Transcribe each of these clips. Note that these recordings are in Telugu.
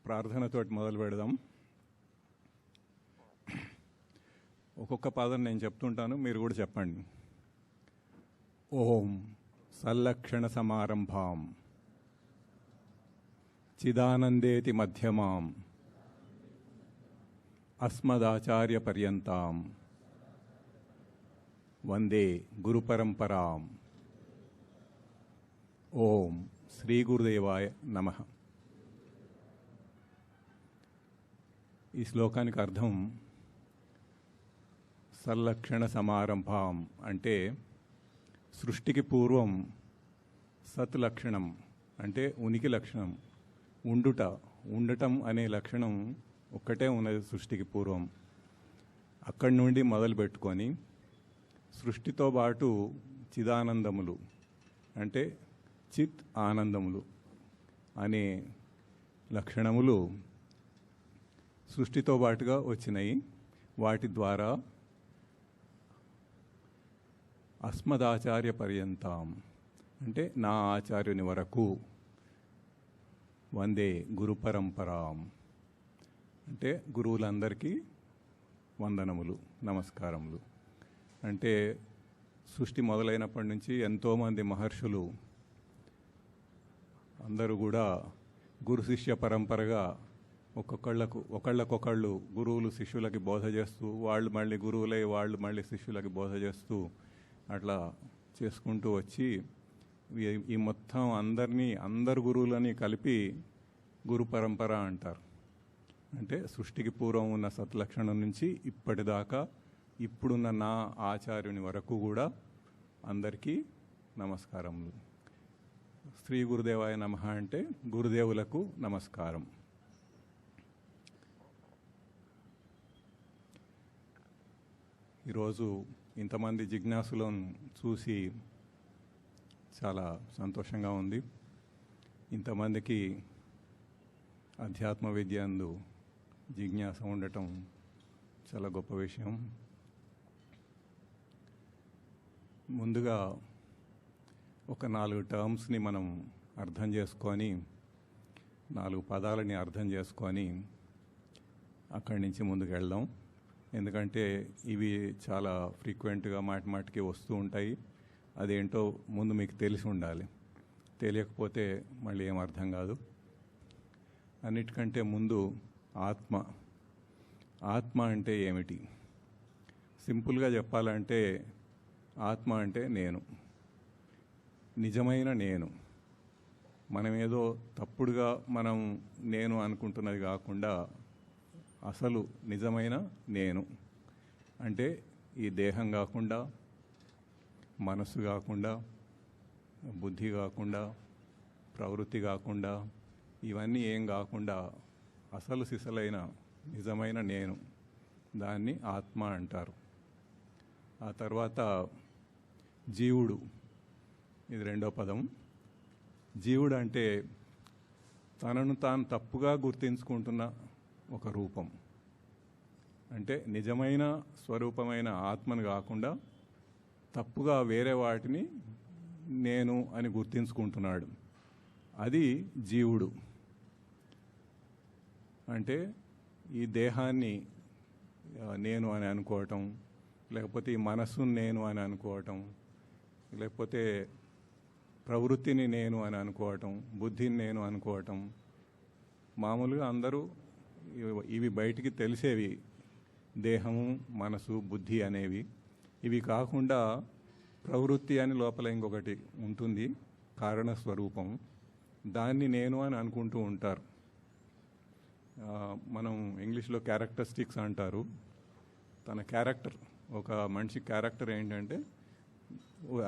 ప్రార్థనతోటి మొదలు పెడదాం. ఒక్కొక్క పదం నేను చెప్తుంటాను, మీరు కూడా చెప్పండి. ఓం సల్లక్షణ సమారంభాం చిదానందేతి మధ్యమాం అస్మదాచార్య పర్యంతాం వందే గురుపరంపరాం. ఓం శ్రీ గురుదేవాయ నమః. ఈ శ్లోకానికి అర్థం సల్లక్షణ సమారంభాం అంటే సృష్టికి పూర్వం సత్ లక్షణం అంటే ఉనికి లక్షణం, ఉండటం అనే లక్షణం ఒక్కటే ఉన్నది సృష్టికి పూర్వం. అక్కడి నుండి మొదలు పెట్టుకొని సృష్టితో పాటు చిదానందములు అంటే చిత్ ఆనందములు అనే లక్షణములు సృష్టితో పాటుగా వచ్చినాయి. వాటి ద్వారా అస్మదాచార్య పర్యంతం అంటే నా ఆచార్యుని వరకు వందే గురు పరంపరాం అంటే గురువులందరికీ వందనములు, నమస్కారములు. అంటే సృష్టి మొదలైనప్పటి నుంచి ఎంతోమంది మహర్షులు అందరూ కూడా గురు శిష్య పరంపరగా ఒకళ్ళకొకళ్ళు గురువులు శిష్యులకి బోధ చేస్తూ, వాళ్ళు మళ్ళీ గురువులై వాళ్ళు మళ్ళీ శిష్యులకి బోధ చేస్తూ అట్లా చేసుకుంటూ వచ్చి ఈ మొత్తం అందరు గురువులని కలిపి గురు పరంపర అంటారు. అంటే సృష్టికి పూర్వం ఉన్న సత్లక్షణం నుంచి ఇప్పటిదాకా ఇప్పుడున్న నా ఆచార్యుని వరకు కూడా అందరికీ నమస్కారములు. శ్రీ గురుదేవాయ నమః అంటే గురుదేవులకు నమస్కారం. ఈరోజు ఇంతమంది జిజ్ఞాసులను చూసి చాలా సంతోషంగా ఉంది. ఇంతమందికి అధ్యాత్మ విద్య అందు జిజ్ఞాస ఉండటం చాలా గొప్ప విషయం. ముందుగా ఒక 4 టర్మ్స్ని మనం అర్థం చేసుకొని, 4 పదాలని అర్థం చేసుకొని అక్కడి నుంచి ముందుకు వెళ్దాం. ఎందుకంటే ఇవి చాలా ఫ్రీక్వెంట్గా మాటికి వస్తూ ఉంటాయి. అదేంటో ముందు మీకు తెలిసి ఉండాలి. తెలియకపోతే మళ్ళీ ఏం అర్థం కాదు. అన్నిటికంటే ముందు ఆత్మ అంటే ఏమిటి? సింపుల్గా చెప్పాలంటే ఆత్మ అంటే నేను, నిజమైన నేను. మనమేదో తప్పుడుగా నేను అనుకుంటున్నది కాకుండా అసలు నిజమైన నేను అంటే ఈ దేహం కాకుండా, మనస్సు కాకుండా, బుద్ధి కాకుండా, ప్రవృత్తి కాకుండా, ఇవన్నీ ఏం కాకుండా అసలు సిసలైన నిజమైన నేను, దాన్ని ఆత్మ అంటారు. ఆ తర్వాత జీవుడు, ఇది 2వ పదం. జీవుడు అంటే తనను తాను తప్పుగా గుర్తించుకుంటున్న ఒక రూపం. అంటే నిజమైన స్వరూపమైన ఆత్మను కాకుండా తప్పుగా వేరే వాటిని నేను అని గుర్తించుకుంటున్నాడు. అది జీవుడు. అంటే ఈ దేహాన్ని నేను అని అనుకోవటం, లేకపోతే ఈ మనస్సును నేను అని అనుకోవటం, లేకపోతే ప్రవృత్తిని నేను అని అనుకోవటం, బుద్ధిని నేను అనుకోవటం. మామూలుగా అందరూ ఇవి బయటికి తెలిసేవి, దేహము, మనసు, బుద్ధి అనేవి. ఇవి కాకుండా ప్రవృత్తి అని లోపల ఇంకొకటి ఉంటుంది, కారణస్వరూపం. దాన్ని నేను అని అనుకుంటూ ఉంటారు. మనం ఇంగ్లీష్లో క్యారెక్టరిస్టిక్స్ అంటారు. తన క్యారెక్టర్, ఒక మనిషి క్యారెక్టర్ ఏంటంటే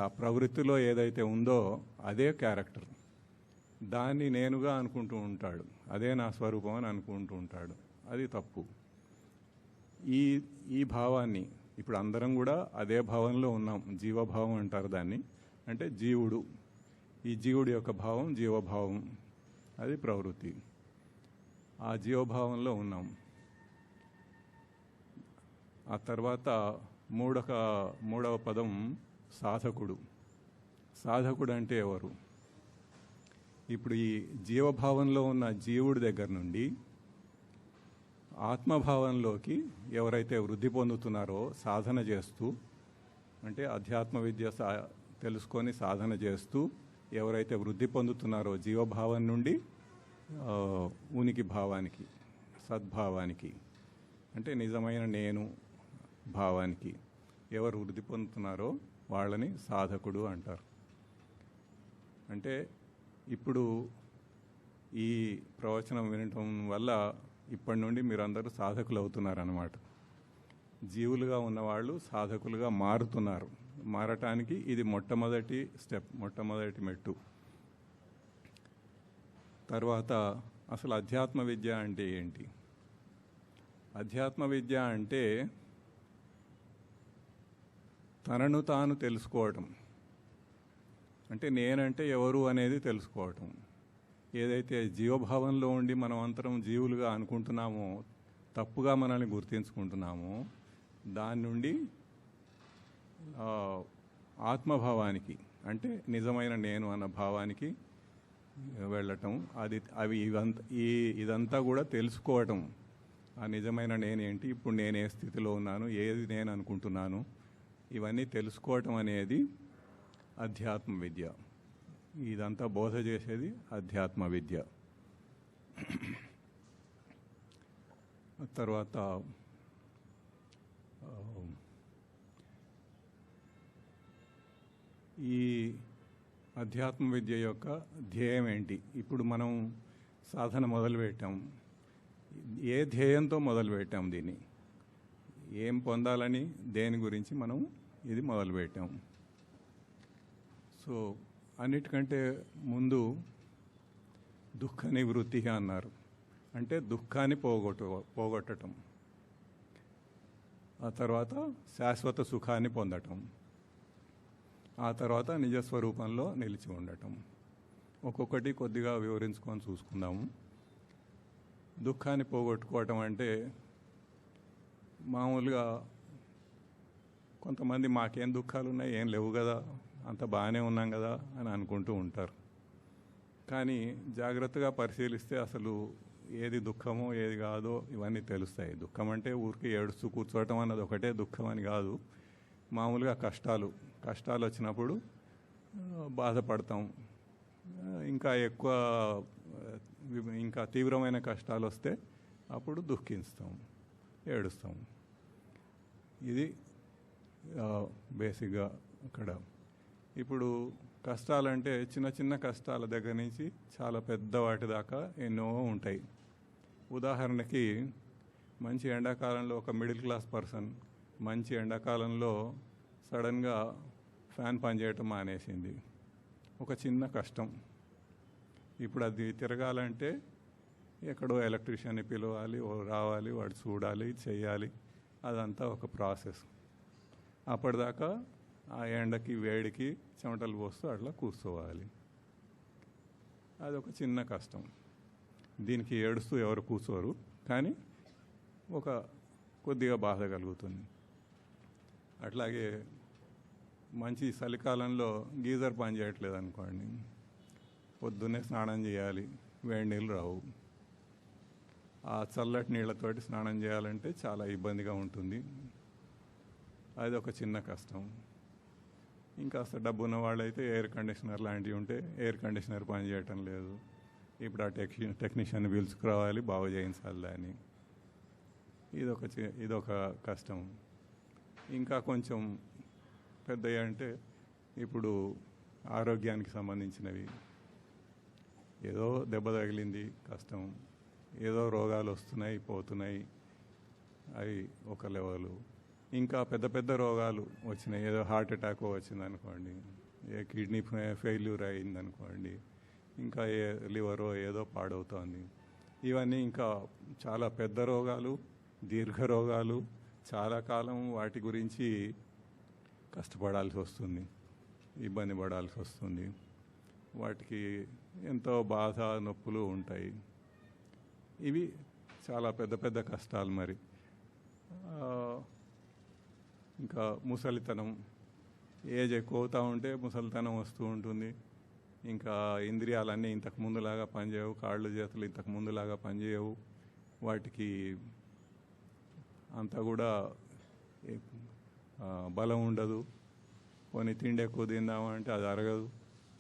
ఆ ప్రవృత్తిలో ఏదైతే ఉందో అదే క్యారెక్టర్. దాన్ని నేనుగా అనుకుంటూ ఉంటాడు, అదే నా స్వరూపం అని అనుకుంటూ ఉంటాడు. అది తప్పు. ఈ భావాన్ని ఇప్పుడు అందరం కూడా అదే భావంలో ఉన్నాం. జీవభావం అంటారు దాన్ని. అంటే జీవుడు, ఈ జీవుడి యొక్క భావం జీవభావం, అది ప్రవృత్తి. ఆ జీవభావంలో ఉన్నాం. ఆ తర్వాత మూడవ పదం సాధకుడు. సాధకుడు అంటే ఎవరు? ఇప్పుడు ఈ జీవభావంలో ఉన్న జీవుడి దగ్గర నుండి ఆత్మభావంలోకి ఎవరైతే వృద్ధి పొందుతున్నారో సాధన చేస్తూ, అంటే అధ్యాత్మ విద్య తెలుసుకొని సాధన చేస్తూ ఎవరైతే వృద్ధి పొందుతున్నారో జీవభావం నుండి ఉనికి భావానికి, సద్భావానికి, అంటే నిజమైన నేను భావానికి ఎవరు వృద్ధి పొందుతున్నారో వాళ్ళని సాధకుడు అంటారు. అంటే ఇప్పుడు ఈ ప్రవచనం వినటం వల్ల ఇప్పటి నుండి మీరందరూ సాధకులు అవుతున్నారన్నమాట. జీవులుగా ఉన్నవాళ్ళు సాధకులుగా మారుతున్నారు. మారటానికి ఇది మొట్టమొదటి స్టెప్, మొట్టమొదటి మెట్టు. తర్వాత అసలు అధ్యాత్మ విద్య అంటే ఏంటి? అధ్యాత్మ విద్య అంటే తనను తాను తెలుసుకోవటం, అంటే నేనంటే ఎవరు అనేది తెలుసుకోవటం. ఏదైతే జీవభావంలో ఉండి మనం అంతరం జీవులుగా అనుకుంటున్నామో, తప్పుగా మనల్ని గుర్తించుకుంటున్నామో, దాని నుండి ఆత్మభావానికి, అంటే నిజమైన నేను అన్న భావానికి వెళ్ళటం. ఇదంతా కూడా తెలుసుకోవటం. ఆ నిజమైన నేనేంటి, ఇప్పుడు నేను ఏ స్థితిలో ఉన్నాను, ఏది నేను అనుకుంటున్నాను, ఇవన్నీ తెలుసుకోవటం అనేది అధ్యాత్మ విద్య. ఇదంతా బోధ చేసేది అధ్యాత్మ విద్య. తర్వాత ఈ అధ్యాత్మ విద్య యొక్క ధ్యేయం ఏంటి? ఇప్పుడు మనం సాధన మొదలుపెట్టాం. ఏ ధ్యేయంతో మొదలుపెట్టాం? దీన్ని ఏం పొందాలని, దేని గురించి మనం ఇది మొదలుపెట్టాం? సో అన్నిటికంటే ముందు దుఃఖ నివృత్తి అన్నారు. అంటే దుఃఖాన్ని పోగొట్టడం. ఆ తర్వాత శాశ్వత సుఖాన్ని పొందటం. ఆ తర్వాత నిజస్వరూపంలో నిలిచి ఉండటం. ఒక్కొక్కటి కొద్దిగా వివరించుకొని చూసుకుందాము. దుఃఖాన్ని పోగొట్టుకోవటం అంటే మామూలుగా కొంతమంది మాకేం దుఃఖాలు ఉన్నాయి, ఏం లేవు కదా, అంత బాగానే ఉన్నాం కదా అని అనుకుంటూ ఉంటారు. కానీ జాగ్రత్తగా పరిశీలిస్తే అసలు ఏది దుఃఖమో ఏది కాదో ఇవన్నీ తెలుస్తాయి. దుఃఖం అంటే ఊరికి ఏడుస్తూ కూర్చోవటం అన్నది ఒకటే దుఃఖం అని కాదు. మామూలుగా కష్టాలు వచ్చినప్పుడు బాధపడతాం. ఇంకా తీవ్రమైన కష్టాలు వస్తే అప్పుడు దుఃఖిస్తాం, ఏడుస్తాం. ఇది బేసిక్గా అక్కడ. ఇప్పుడు కష్టాలంటే చిన్న చిన్న కష్టాల దగ్గర నుంచి చాలా పెద్ద వాటి దాకా ఎన్నో ఉంటాయి. ఉదాహరణకి మంచి ఎండాకాలంలో ఒక మిడిల్ క్లాస్ పర్సన్ మంచి ఎండాకాలంలో సడన్గా ఫ్యాన్ పనిచేయటం మానేసింది. ఒక చిన్న కష్టం. ఇప్పుడు అది తిరగాలంటే ఎక్కడో ఎలక్ట్రీషియన్ని పిలవాలి, రావాలి, వాడు చూడాలి, చేయాలి. అదంతా ఒక ప్రాసెస్. అప్పటిదాకా ఆ ఎండకి వేడికి చెమటలు పోస్తూ అట్లా కూర్చోవాలి. అదొక చిన్న కష్టం. దీనికి ఏడుస్తూ ఎవరు కూర్చోరు, కానీ ఒక కొద్దిగా బాధ కలుగుతుంది. అట్లాగే మంచి చలికాలంలో గీజర్ పని చేయట్లేదు అనుకోండి, పొద్దున్నే స్నానం చేయాలి, వేడి నీళ్ళు రావు. ఆ చల్లటి నీళ్ళతోటి స్నానం చేయాలంటే చాలా ఇబ్బందిగా ఉంటుంది. అది ఒక చిన్న కష్టం. ఇంకా డబ్బు ఉన్న వాళ్ళైతే ఎయిర్ కండిషనర్ లాంటివి ఉంటే ఎయిర్ కండిషనర్ పని చేయటం లేదు, ఇప్పుడు ఆ టెక్నీషియన్ పిలుచుకురావాలి, బాగు చేయించాలి దాన్ని. ఇదొక కష్టం. ఇంకా కొంచెం పెద్దవి అంటే ఇప్పుడు ఆరోగ్యానికి సంబంధించినవి. ఏదో దెబ్బ తగిలింది, కష్టం. ఏదో రోగాలు వస్తున్నాయి, పోతున్నాయి, అవి ఒక లెవెలు. ఇంకా పెద్ద పెద్ద రోగాలు వచ్చినాయి, ఏదో హార్ట్ అటాక్ వచ్చింది అనుకోండి, ఏ కిడ్నీ ఫెయిల్యూర్ అయింది అనుకోండి, ఇంకా ఏ లివరో ఏదో పాడవుతోంది. ఇవన్నీ ఇంకా చాలా పెద్ద రోగాలు, దీర్ఘ రోగాలు. చాలా కాలం వాటి గురించి కష్టపడాల్సి వస్తుంది, ఇబ్బంది పడాల్సి వస్తుంది. వాటికి ఎంతో బాధ, నొప్పులు ఉంటాయి. ఇవి చాలా పెద్ద పెద్ద కష్టాలు. మరి ఇంకా ముసలితనం, ఏజ్ ఎక్కువ అవుతూ ఉంటే ముసలితనం వస్తూ ఉంటుంది. ఇంకా ఇంద్రియాలన్నీ ఇంతకు ముందులాగా పనిచేయవు, కాళ్ళు చేతులు ఇంతకు ముందులాగా పనిచేయవు. వాటికి అంతా కూడా ఏ- బలం ఉండదు. కొన్ని తిండి ఎక్కువ తిందామంటే అది అరగదు,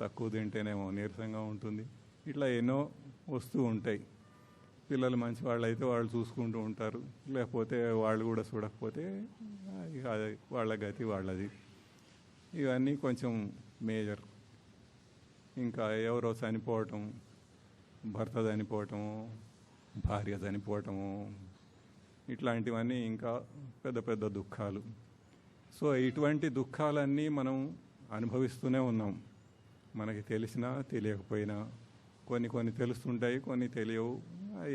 తక్కువ తింటేనేమో నీరసంగా ఉంటుంది. ఇట్లా ఎన్నో వస్తూ ఉంటాయి. పిల్లలు మంచి వాళ్ళు అయితే వాళ్ళు చూసుకుంటూ ఉంటారు, లేకపోతే వాళ్ళు కూడా చూడకపోతే ఇక అది వాళ్ళ గతి వాళ్ళది. ఇవన్నీ కొంచెం మేజర్. ఇంకా ఎవరో చనిపోవటం, భర్త చనిపోవటము, భార్య చనిపోవటము, ఇట్లాంటివన్నీ ఇంకా పెద్ద పెద్ద దుఃఖాలు. సో ఇటువంటి దుఃఖాలన్నీ మనం అనుభవిస్తూనే ఉన్నాం. మనకి తెలిసినా తెలియకపోయినా. కొన్ని కొన్ని తెలుస్తుంటాయి, కొన్ని తెలియవు,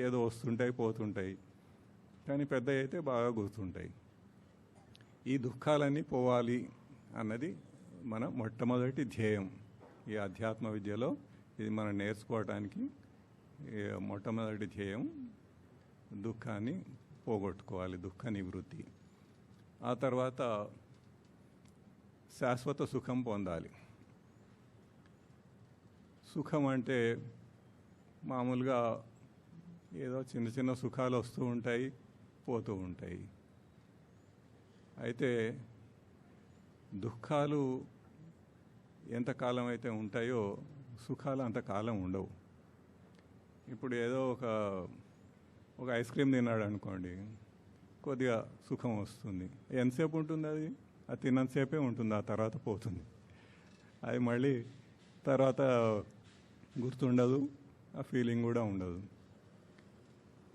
ఏదో వస్తుంటాయి పోతుంటాయి. కానీ పెద్ద అయితే బాగా గుర్తుంటాయి. ఈ దుఃఖాలన్నీ పోవాలి అన్నది మన మొట్టమొదటి ధ్యేయం. ఈ అధ్యాత్మ విద్యలో ఇది మనం నేర్చుకోవటానికి మొట్టమొదటి ధ్యేయం దుఃఖాన్ని పోగొట్టుకోవాలి, దుఃఖ నివృత్తి. ఆ తర్వాత శాశ్వత సుఖం పొందాలి. సుఖం అంటే మామూలుగా ఏదో చిన్న చిన్న సుఖాలు వస్తూ ఉంటాయి, పోతూ ఉంటాయి. అయితే దుఃఖాలు ఎంతకాలం అయితే ఉంటాయో సుఖాలు అంతకాలం ఉండవు. ఇప్పుడు ఏదో ఒక ఐస్ క్రీమ్ తిన్నాడు అనుకోండి, కొద్దిగా సుఖం వస్తుంది. ఎంతసేపు ఉంటుంది అది? అది తిన్నంతసేపే ఉంటుంది, ఆ తర్వాత పోతుంది. అది మళ్ళీ తర్వాత గుర్తుండదు, ఆ ఫీలింగ్ కూడా ఉండదు.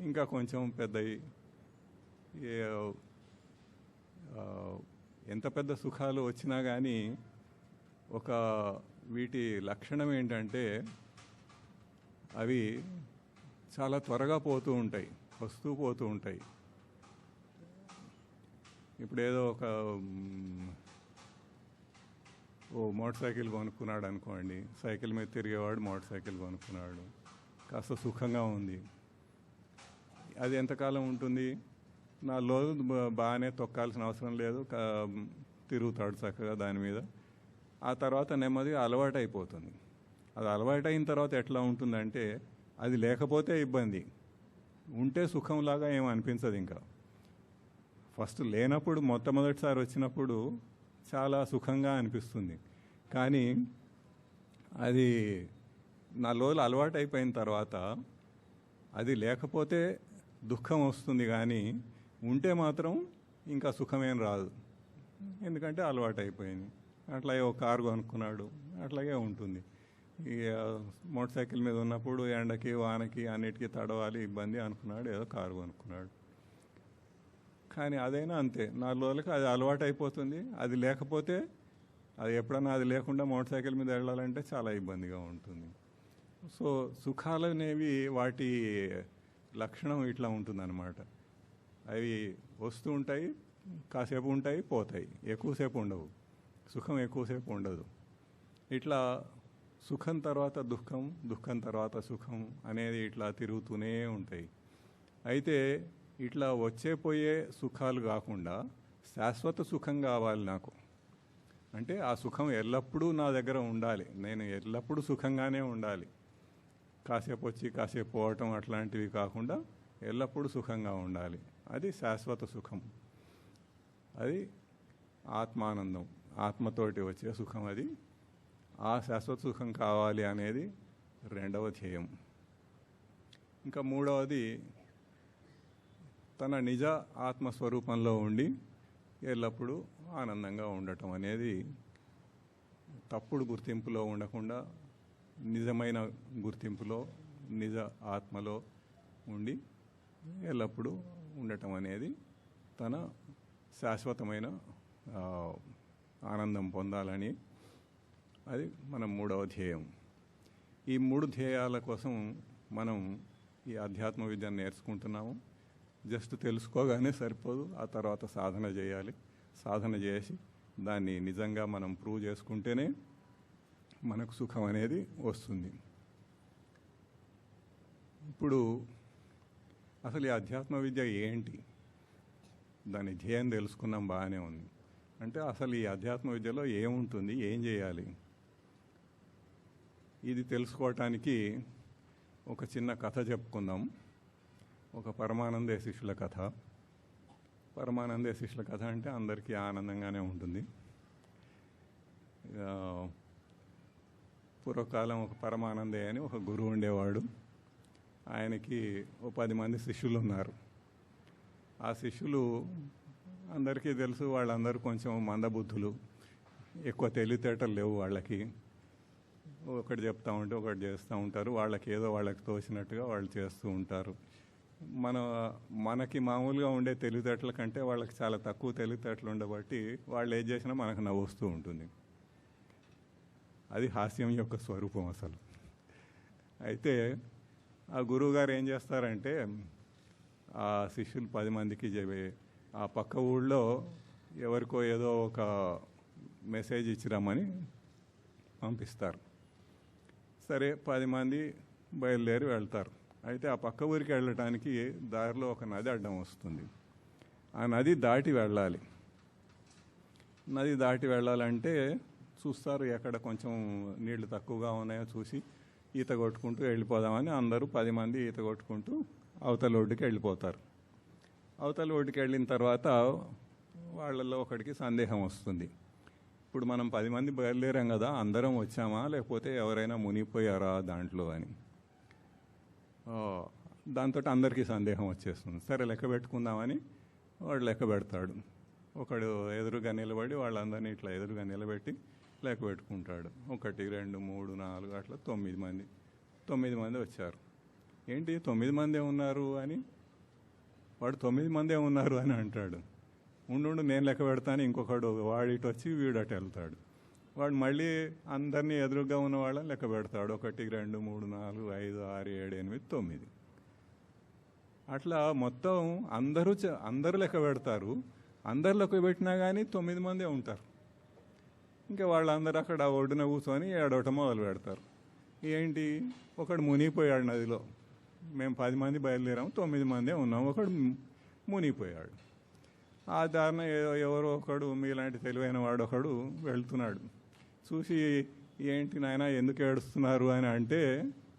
ఇంకా కొంచెం పెద్దవి, ఎంత పెద్ద సుఖాలు వచ్చినా కానీ వీటి లక్షణం ఏంటంటే అవి చాలా త్వరగా పోతూ ఉంటాయి, వస్తూ పోతూ ఉంటాయి. ఇప్పుడు ఏదో మోటార్ సైకిల్ కొనుక్కున్నాడు అనుకోండి, సైకిల్ మీద తిరిగేవాడు మోటార్ సైకిల్ కొనుక్కున్నాడు, కాస్త సుఖంగా ఉంది. అది ఎంతకాలం ఉంటుంది? 4 రోజులు బాగానే తొక్కాల్సిన అవసరం లేదు, తిరుగుతాడు చక్కగా దాని మీద. ఆ తర్వాత నెమ్మదిగా అలవాటు అయిపోతుంది. అది అలవాటు అయిన తర్వాత ఎట్లా ఉంటుందంటే అది లేకపోతే ఇబ్బంది, ఉంటే సుఖంలాగా ఏం అనిపించదు. ఇంకా ఫస్ట్ లేనప్పుడు, మొట్టమొదటిసారి వచ్చినప్పుడు చాలా సుఖంగా అనిపిస్తుంది. కానీ అది 4 రోజులు అలవాటు అయిపోయిన తర్వాత అది లేకపోతే దుఃఖం వస్తుంది, కానీ ఉంటే మాత్రం ఇంకా సుఖమేం రాదు. ఎందుకంటే అలవాటు అయిపోయింది. అట్లాగే ఒక కారు కొనుక్కున్నాడు, అట్లాగే ఉంటుంది. ఈ మోటార్ సైకిల్ మీద ఉన్నప్పుడు ఎండకి వానకి అన్నిటికీ తడవాలి, ఇబ్బంది అనుకున్నాడు, ఏదో కారు కొనుక్కున్నాడు. కానీ అదైనా అంతే, 4 రోజులకి అది అలవాటు అయిపోతుంది. అది లేకపోతే, అది ఎప్పుడన్నా అది లేకుండా మోటార్ సైకిల్ మీద వెళ్ళాలంటే చాలా ఇబ్బందిగా ఉంటుంది. సో సుఖాలు అనేవి వాటి లక్షణం ఇట్లా ఉంటుందన్నమాట. అవి వస్తూ ఉంటాయి, కాసేపు ఉంటాయి, పోతాయి, ఎక్కువసేపు ఉండవు. సుఖం ఎక్కువసేపు ఉండదు. ఇట్లా సుఖం తర్వాత దుఃఖం, దుఃఖం తర్వాత సుఖం అనేది ఇట్లా తిరుగుతూనే ఉంటాయి. అయితే ఇట్లా వచ్చే పోయే సుఖాలు కాకుండా శాశ్వత సుఖం కావాలి నాకు. అంటే ఆ సుఖం ఎల్లప్పుడూ నా దగ్గర ఉండాలి, నేను ఎల్లప్పుడూ సుఖంగానే ఉండాలి. కాసేపు వచ్చి కాసేపు పోవటం అట్లాంటివి కాకుండా ఎల్లప్పుడూ సుఖంగా ఉండాలి. అది శాశ్వత సుఖం. అది ఆత్మానందం, ఆత్మతోటి వచ్చే సుఖం. అది ఆ శాశ్వత సుఖం కావాలి అనేది 2వ ధ్యేయం. ఇంకా 3వది తన నిజ ఆత్మస్వరూపంలో ఉండి ఎల్లప్పుడూ ఆనందంగా ఉండటం అనేది, తప్పుడు గుర్తింపులో ఉండకుండా నిజమైన గుర్తింపులో, నిజ ఆత్మలో ఉండి ఎల్లప్పుడూ ఉండటం అనేది తన శాశ్వతమైన ఆనందం పొందాలని, అది మన 3వ ధ్యేయం. ఈ 3 ధ్యేయాల కోసం మనం ఈ అధ్యాత్మ విద్యను నేర్చుకుంటున్నాము. జస్ట్ తెలుసుకోగానే సరిపోదు, ఆ తర్వాత సాధన చేయాలి. సాధన చేసి దాన్ని నిజంగా మనం ప్రూవ్ చేసుకుంటేనే మనకు సుఖం అనేది వస్తుంది. ఇప్పుడు అసలు ఈ అధ్యాత్మ విద్య ఏంటి? దాని ధ్యేయం తెలుసుకున్నాం, బాగానే ఉంది. అంటే అసలు ఈ అధ్యాత్మ విద్యలో ఏముంటుంది, ఏం చేయాలి? ఇది తెలుసుకోవటానికి ఒక చిన్న కథ చెప్పుకుందాం. ఒక పరమానంద శిష్యుల కథ. పరమానంద శిష్యుల కథ అంటే అందరికీ ఆనందంగానే ఉంటుంది. పూర్వకాలం ఒక పరమానందే అని ఒక గురువు ఉండేవాడు. ఆయనకి ఓ 10 మంది శిష్యులు ఉన్నారు. ఆ శిష్యులు అందరికీ తెలుసు, వాళ్ళందరూ కొంచెం మందబుద్ధులు, ఎక్కువ తెలివితేటలు లేవు వాళ్ళకి. ఒకటి చెప్తూ ఉంటే ఒకటి చేస్తూ ఉంటారు. వాళ్ళకి ఏదో వాళ్ళకి తోచినట్టుగా వాళ్ళు చేస్తూ ఉంటారు. మనకి మామూలుగా ఉండే తెలివితేటల కంటే వాళ్ళకి చాలా తక్కువ తెలివితేటలు ఉండబట్టి వాళ్ళు ఏం చేసినా మనకు నవ్వుస్తూ ఉంటుంది. అది హాస్యం యొక్క స్వరూపం అసలు. అయితే ఆ గురువుగారు ఏం చేస్తారంటే, ఆ శిష్యులు 10 మందికి ఆ పక్క ఊళ్ళో ఎవరికో ఏదో ఒక మెసేజ్ ఇచ్చిరామని పంపిస్తారు. సరే 10 మంది బయలుదేరి వెళ్తారు. అయితే ఆ పక్క ఊరికి వెళ్ళటానికి దారిలో ఒక నది అడ్డం వస్తుంది. ఆ నది దాటి వెళ్ళాలి. నది దాటి వెళ్ళాలంటే చూస్తారు, ఎక్కడ కొంచెం నీళ్లు తక్కువగా ఉన్నాయో చూసి ఈత కొట్టుకుంటూ వెళ్ళిపోదామని అందరూ 10 మంది ఈత కొట్టుకుంటూ అవతల ఒడ్డుకి వెళ్ళిపోతారు. అవతల ఒడ్డుకి వెళ్ళిన తర్వాత వాళ్ళల్లో ఒకడికి సందేహం వస్తుంది. ఇప్పుడు మనం 10 మంది బయలుదేరాం కదా, అందరం వచ్చామా లేకపోతే ఎవరైనా మునిగిపోయారా దాంట్లో అని. దాంతో అందరికీ సందేహం వచ్చేస్తుంది. సరే లెక్క పెట్టుకుందామని వాడు లెక్క పెడతాడు. ఒకడు ఎదురుగా నిలబడి వాళ్ళందరినీ ఇట్లా ఎదురుగా నిలబెట్టి లెక్క పెట్టుకుంటాడు. 1 2 3 4 అట్లా 9 మంది. 9 మంది వచ్చారు. ఏంటి 9 మందే ఉన్నారు అని వాడు 9 మందే ఉన్నారు అని అంటాడు. ఉండు నేను లెక్క పెడతాను. ఇంకొకడు వాడిటి వచ్చి వీడట వెళ్తాడు. వాడు మళ్ళీ అందరినీ ఎదురుగా ఉన్న వాళ్ళని లెక్క పెడతాడు. 1 2 3 4 5 6 7 8 9. అట్లా మొత్తం అందరూ లెక్క పెడతారు. అందరు లెక్క పెట్టినా కానీ 9 మందే ఉంటారు. ఇంకా వాళ్ళందరూ అక్కడ ఒడ్డున కూర్చొని ఏడవటం మొదలు పెడతారు. ఏంటి, ఒకడు మునిగిపోయాడు నదిలో. మేము 10 మంది బయలుదేరాము, 9 మందే ఉన్నాము, ఒకడు మునిగిపోయాడు. ఆ దారిన ఎవరో ఒకడు మీలాంటి తెలివైన వాడు ఒకడు వెళ్తున్నాడు. చూసి ఏంటి నాయన ఎందుకు ఏడుస్తున్నారు అని అంటే,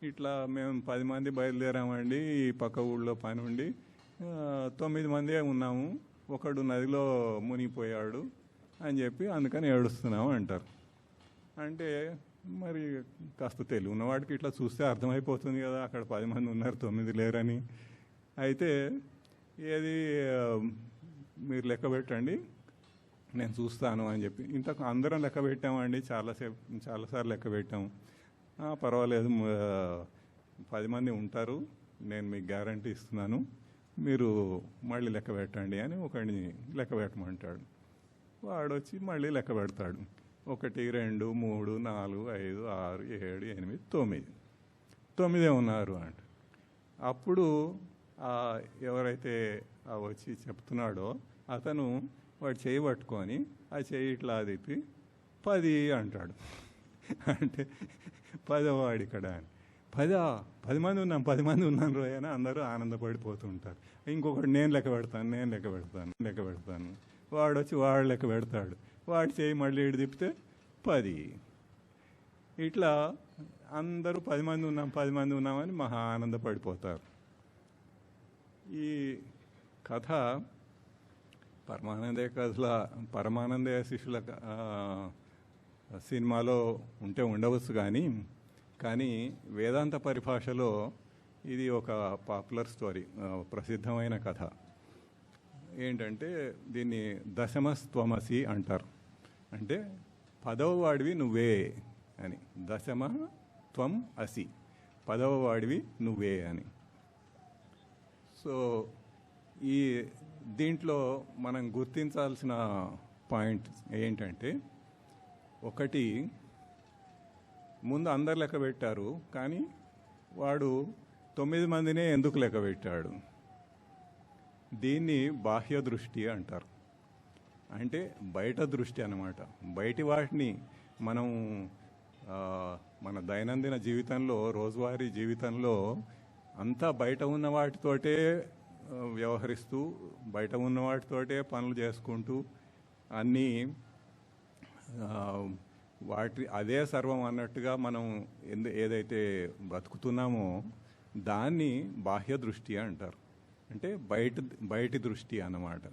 ఇట్లా మేము 10 మంది బయలుదేరామండి, ఈ పక్క ఊళ్ళో పని ఉండి 9 మందే ఉన్నాము, ఒకడు నదిలో మునిగిపోయాడు అని చెప్పి అందుకని ఏడుస్తున్నాము అంటారు. అంటే మరి కాస్త తెలివి ఉన్నవాడికి ఇట్లా చూస్తే అర్థమైపోతుంది కదా, అక్కడ 10 మంది ఉన్నారు 9 లేరని. అయితే ఏది మీరు లెక్క పెట్టండి నేను చూస్తాను అని చెప్పి ఇంతకు అందరం లెక్క పెట్టామండి, చాలాసార్లు లెక్క పెట్టాము. పర్వాలేదు 10 మంది ఉంటారు, నేను మీకు గ్యారంటీ ఇస్తున్నాను, మీరు మళ్ళీ లెక్క పెట్టండి అని ఒకడిని లెక్క పెట్టమంటాడు. వాడు వచ్చి మళ్ళీ లెక్క పెడతాడు. 1 2 3 4 5 6 7 8 9 ఉన్నారు అంట. అప్పుడు ఎవరైతే వచ్చి చెప్తున్నాడో అతను వాడు చేయి పట్టుకొని ఆ చేయి ఇట్లా తిప్పి 10 అంటాడు. అంటే 10వ వాడు ఇక్కడ అని. 10 మంది ఉన్నాం 10 మంది ఉన్నాను రోజు అని అందరూ ఆనందపడిపోతుంటారు. ఇంకొకటి నేను లెక్క పెడతాను. వాడు వచ్చి వాడు లెక్క పెడతాడు. వాడి చేయి మళ్ళీ ఇటు తిప్పితే 10. ఇట్లా అందరూ 10 మంది ఉన్నామని మహా ఆనందపడిపోతారు. ఈ కథ పరమానందే శిష్యుల సినిమాలో ఉంటే ఉండవచ్చు కానీ వేదాంత పరిభాషలో ఇది ఒక పాపులర్ స్టోరీ, ప్రసిద్ధమైన కథ. ఏంటంటే దీన్ని దశమస్త్వమసి అంటారు. అంటే 10వ వాడివి నువ్వే అని. దశమ త్వం అసి, 10వ వాడివి నువ్వే అని. సో దీంట్లో మనం గుర్తించాల్సిన పాయింట్ ఏంటంటే, ఒకటి, ముందు అందరు లెక్క పెట్టారు కానీ వాడు 9 మందినే ఎందుకు లెక్క పెట్టాడు? దీన్ని బాహ్య దృష్టి అంటారు. అంటే బయట దృష్టి అన్నమాట. బయటి వాటిని మనం మన దైనందిన జీవితంలో, రోజువారీ జీవితంలో అంతా బయట ఉన్న వాటితోటే వ్యవహరిస్తూ, బయట ఉన్న వాటితోటే పనులు చేసుకుంటూ అన్నీ అదే సర్వం అన్నట్టుగా మనం ఏదైతే బ్రతుకుతున్నామో దాన్ని బాహ్య దృష్టి అంటారు. అంటే బయటి దృష్టి అన్నమాట.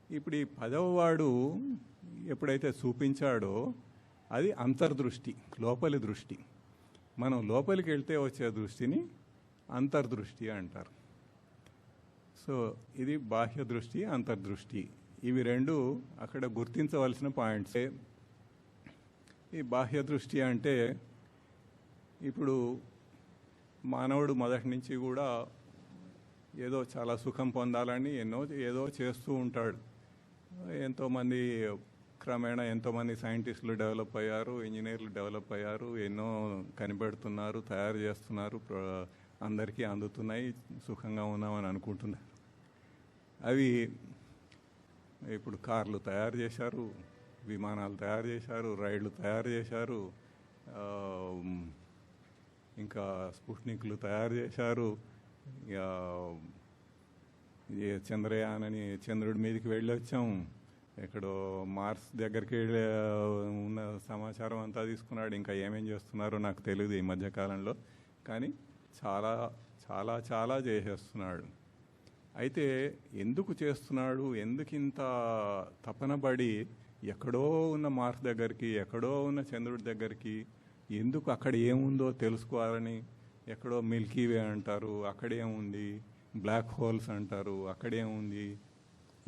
ఇప్పుడు ఈ 10వ వాడు ఎప్పుడైతే చూపించాడో అది అంతర్దృష్టి, లోపలి దృష్టి. మనం లోపలికి వెళ్తే వచ్చే దృష్టిని అంతర్దృష్టి అంటారు. సో ఇది బాహ్య దృష్టి, అంతర్దృష్టి. ఇవి రెండు అక్కడ గుర్తించవలసిన పాయింట్సే. ఈ బాహ్య దృష్టి అంటే ఇప్పుడు మానవుడు మొదటి నుంచి కూడా ఏదో చాలా సుఖం పొందాలని ఏదో చేస్తూ ఉంటాడు. ఎంతోమంది క్రమేణా ఎంతోమంది సైంటిస్టులు డెవలప్ అయ్యారు, ఇంజనీర్లు డెవలప్ అయ్యారు, ఎన్నో కనిపెడుతున్నారు, తయారు చేస్తున్నారు, అందరికీ అందుతున్నాయి, సుఖంగా ఉన్నామని అనుకుంటున్నారు. అవి ఇప్పుడు కార్లు తయారు చేశారు, విమానాలు తయారు చేశారు, రైళ్లు తయారు చేశారు, ఇంకా స్పుట్నిక్లు తయారు చేశారు, చంద్రయాన్ అని చంద్రుడి మీదకి వెళ్ళి వచ్చాం, ఎక్కడో మార్స్ దగ్గరికి ఉన్న సమాచారం అంతా తీసుకున్నాడు. ఇంకా ఏమేం చేస్తున్నారో నాకు తెలియదు ఈ మధ్యకాలంలో, కానీ చాలా చాలా చాలా చేసేస్తున్నాడు. అయితే ఎందుకు చేస్తున్నాడు, ఎందుకు ఇంత తపన పడి ఎక్కడో ఉన్న మార్స్ దగ్గరికి, ఎక్కడో ఉన్న చంద్రుడి దగ్గరికి, ఎందుకు అక్కడ ఏముందో తెలుసుకోవాలని, ఎక్కడో మిల్కీవే అంటారు, అక్కడేముంది, బ్లాక్ హోల్స్ అంటారు, అక్కడేముంది,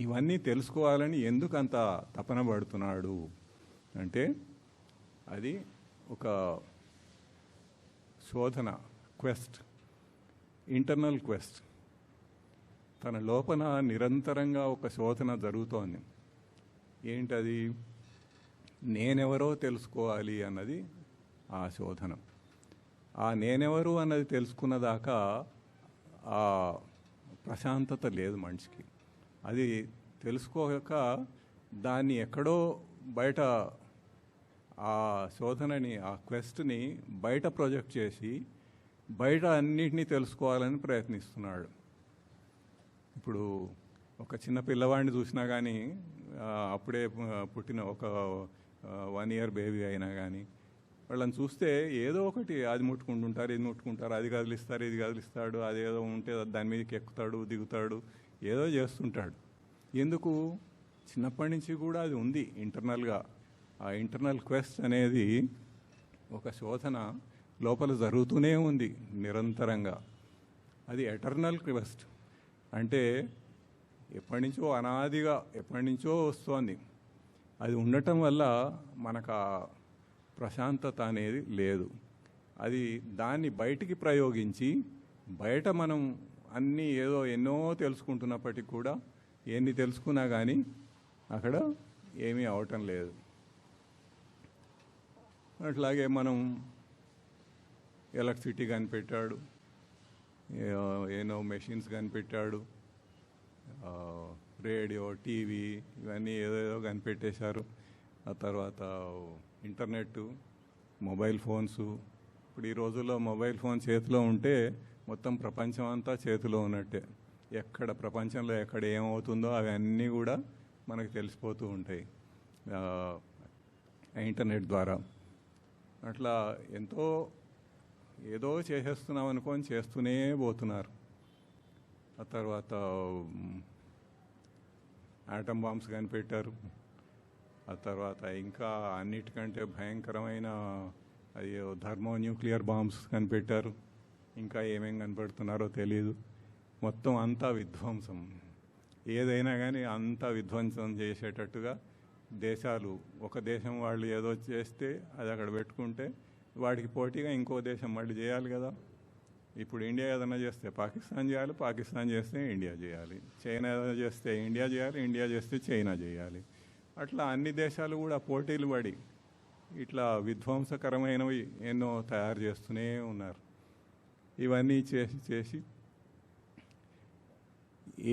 ఇవన్నీ తెలుసుకోవాలని ఎందుకు అంత తపన పడుతున్నాడు అంటే అది ఒక శోధన, క్వెస్ట్, ఇంటర్నల్ క్వెస్ట్. తన లోపల నిరంతరంగా ఒక శోధన జరుగుతోంది. ఏంటది? నేనెవరో తెలుసుకోవాలి అన్నది ఆ శోధన. ఆ నేనెవరు అన్నది తెలుసుకున్నదాకా ఆ ప్రశాంతత లేదు మనిషికి. అది తెలుసుకోక దాన్ని ఎక్కడో బయట ఆ శోధనని, ఆ క్వెస్ట్ని బయట ప్రొజెక్ట్ చేసి బయట అన్నిటినీ తెలుసుకోవాలని ప్రయత్నిస్తున్నాడు. ఇప్పుడు ఒక చిన్న పిల్లవాడిని చూసినా కానీ, అప్పుడే పుట్టిన ఒక 1 year బేబీ అయినా కానీ, వాళ్ళని చూస్తే ఏదో ఒకటి అది ముట్టుకుంటుంటారు, ఇది ముట్టుకుంటారు, అది కదిలిస్తారు, ఇది కదిలిస్తాడు, అదేదో ఉంటే దాని మీదకి ఎక్కుతాడు, దిగుతాడు, ఏదో చేస్తుంటాడు. ఎందుకు? చిన్నప్పటి నుంచి కూడా అది ఉంది ఇంటర్నల్గా. ఆ ఇంటర్నల్ క్వెస్ట్ అనేది ఒక శోధన లోపల జరుగుతూనే ఉంది నిరంతరంగా. అది ఎటర్నల్ క్వెస్ట్. అంటే ఎప్పటి నుంచో, అనాదిగా ఎప్పటి నుంచో వస్తోంది. అది ఉండటం వల్ల మనకు ఆ ప్రశాంతత అనేది లేదు. అది దాన్ని బయటికి ప్రయోగించి బయట మనం అన్నీ ఏదో ఎన్నో తెలుసుకుంటున్నప్పటికీ కూడా ఎన్ని తెలుసుకున్నా కానీ అక్కడ ఏమీ అవటం లేదు. అట్లాగే మనం ఎలక్ట్రిసిటీ కనిపెట్టాడు, ఏనో మెషిన్స్ కనిపెట్టాడు, రేడియో, టీవీ, ఇవన్నీ ఏదేదో కనిపెట్టేశారు. ఆ తర్వాత ఇంటర్నెట్, మొబైల్ ఫోన్స్. ఇప్పుడు ఈ రోజుల్లో మొబైల్ ఫోన్ చేతిలో ఉంటే మొత్తం ప్రపంచం అంతా చేతిలో ఉన్నట్టే. ఎక్కడ ప్రపంచంలో ఎక్కడ ఏమవుతుందో అవన్నీ కూడా మనకు తెలిసిపోతూ ఉంటాయి ఇంటర్నెట్ ద్వారా. అట్లా ఏదో చేసేస్తున్నాం అనుకొని చేస్తూనే పోతున్నారు. ఆ తర్వాత ఆటం బాంబ్స్ కనిపెట్టారు. ఆ తర్వాత ఇంకా అన్నిటికంటే భయంకరమైన థర్మోన్యూక్లియర్ బాంబ్స్ కనిపెట్టారు. ఇంకా ఏమేం కనిపెడుతున్నారో తెలియదు. మొత్తం అంతా విధ్వంసం. ఏదైనా కానీ అంతా విధ్వంసం చేసేటట్టుగా దేశాలు, ఒక దేశం వాళ్ళు ఏదో చేస్తే అది అక్కడ పెట్టుకుంటే వాడికి పోటీగా ఇంకో దేశం మళ్ళీ చేయాలి కదా. ఇప్పుడు ఇండియా ఏదైనా చేస్తే పాకిస్తాన్ చేయాలి, పాకిస్తాన్ చేస్తే ఇండియా చేయాలి, చైనా ఏదైనా చేస్తే ఇండియా చేయాలి, ఇండియా చేస్తే చైనా చేయాలి. అట్లా అన్ని దేశాలు కూడా పోటీలు పడి ఇట్లా విధ్వంసకరమైనవి ఎన్నో తయారు చేస్తూనే ఉన్నారు. ఇవన్నీ చేసి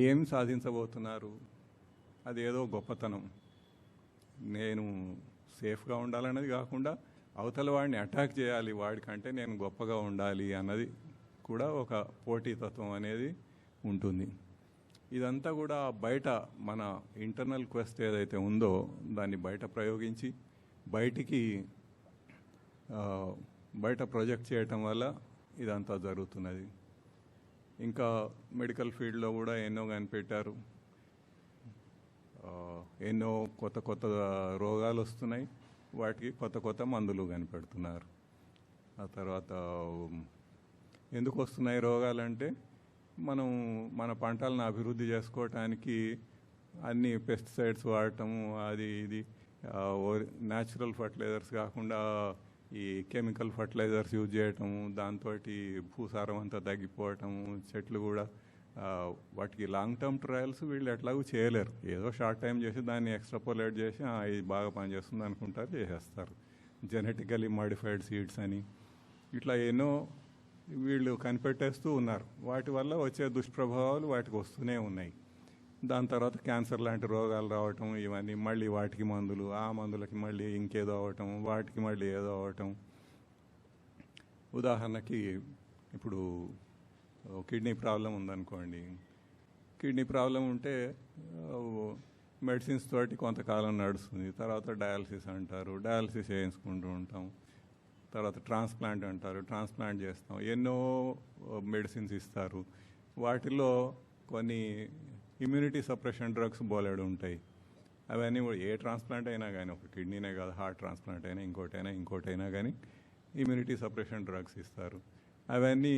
ఏం సాధించబోతున్నారు? అదేదో గొప్పతనం, నేను సేఫ్గా ఉండాలన్నది కాకుండా అవతల వాడిని అటాక్ చేయాలి, వాడికంటే నేను గొప్పగా ఉండాలి అన్నది కూడా ఒక పోటీతత్వం అనేది ఉంటుంది. ఇదంతా కూడా బయట మన ఇంటర్నల్ క్వెస్ట్ ఏదైతే ఉందో దాన్ని బయట ప్రయోగించి బయట ప్రొజెక్ట్ చేయటం వల్ల ఇదంతా జరుగుతున్నది. ఇంకా మెడికల్ ఫీల్డ్లో కూడా ఎన్నో కనిపెట్టారు. ఎన్నో కొత్త కొత్త రోగాలు వస్తున్నాయి, వాటికి కొత్త కొత్త మందులు కనిపెడుతున్నారు. ఆ తర్వాత ఎందుకు వస్తున్నాయి రోగాలంటే మనం మన పంటలను అభివృద్ధి చేసుకోవటానికి అన్ని పెస్టిసైడ్స్ వాడటము, అది ఇది న్యాచురల్ ఫర్టిలైజర్స్ కాకుండా ఈ కెమికల్ ఫర్టిలైజర్స్ యూజ్ చేయటము, దాంతో భూసారం అంతా తగ్గిపోవటము, చెట్లు కూడా వాటికి లాంగ్ టర్మ్ ట్రయల్స్ వీళ్ళు ఎట్లాగూ చేయలేరు. ఏదో షార్ట్ టైం చేసి దాన్ని ఎక్స్ట్రాపోలేట్ చేసి ఇది బాగా పనిచేస్తుంది అనుకుంటారు, చేసేస్తారు. జెనెటికలీ మాడిఫైడ్ సీడ్స్ అని ఇట్లా ఎన్నో వీళ్ళు కనిపెట్టేస్తూ ఉన్నారు. వాటి వల్ల వచ్చే దుష్ప్రభావాలు వాటికి వస్తూనే ఉన్నాయి. దాని తర్వాత క్యాన్సర్ లాంటి రోగాలు రావటం, ఇవన్నీ మళ్ళీ వాటికి మందులు, ఆ మందులకి మళ్ళీ ఇంకేదో అవ్వటం, వాటికి మళ్ళీ ఏదో అవ్వటం. ఉదాహరణకి ఇప్పుడు కిడ్నీ ప్రాబ్లం ఉందనుకోండి. కిడ్నీ ప్రాబ్లం ఉంటే మెడిసిన్స్ తోటి కొంతకాలం నడుస్తుంది, తర్వాత డయాలసిస్ అంటారు, డయాలసిస్ చేయించుకుంటూ ఉంటాం, తర్వాత ట్రాన్స్ప్లాంట్ అంటారు, ట్రాన్స్ప్లాంట్ చేస్తాం, ఎన్నో మెడిసిన్స్ ఇస్తారు. వాటిలో కొన్ని ఇమ్యూనిటీ సప్రెషన్ డ్రగ్స్ బోలెడు ఉంటాయి. అవన్నీ ఏ ట్రాన్స్ప్లాంట్ అయినా కానీ, ఒక కిడ్నీనే కాదు, హార్ట్ ట్రాన్స్ప్లాంట్ అయినా ఇంకోటైనా కానీ ఇమ్యూనిటీ సప్రెషన్ డ్రగ్స్ ఇస్తారు. అవన్నీ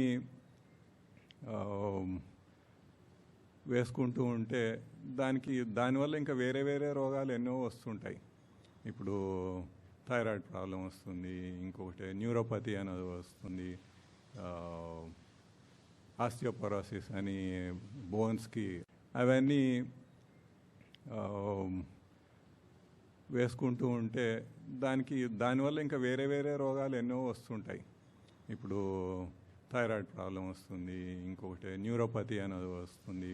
వేసుకుంటూ ఉంటే దానివల్ల ఇంకా వేరే వేరే రోగాలు ఎన్నో వస్తుంటాయి. ఇప్పుడు థైరాయిడ్ ప్రాబ్లం వస్తుంది, ఇంకొకటి న్యూరోపతి అనేది వస్తుంది, ఆస్టియోపొరోసిస్ అని బోన్స్కి, అవన్నీ వేసుకుంటూ ఉంటే దానివల్ల ఇంకా వేరే వేరే రోగాలు ఎన్నో వస్తుంటాయి. ఇప్పుడు థైరాయిడ్ ప్రాబ్లం వస్తుంది, ఇంకొకటి న్యూరోపతి అనేది వస్తుంది,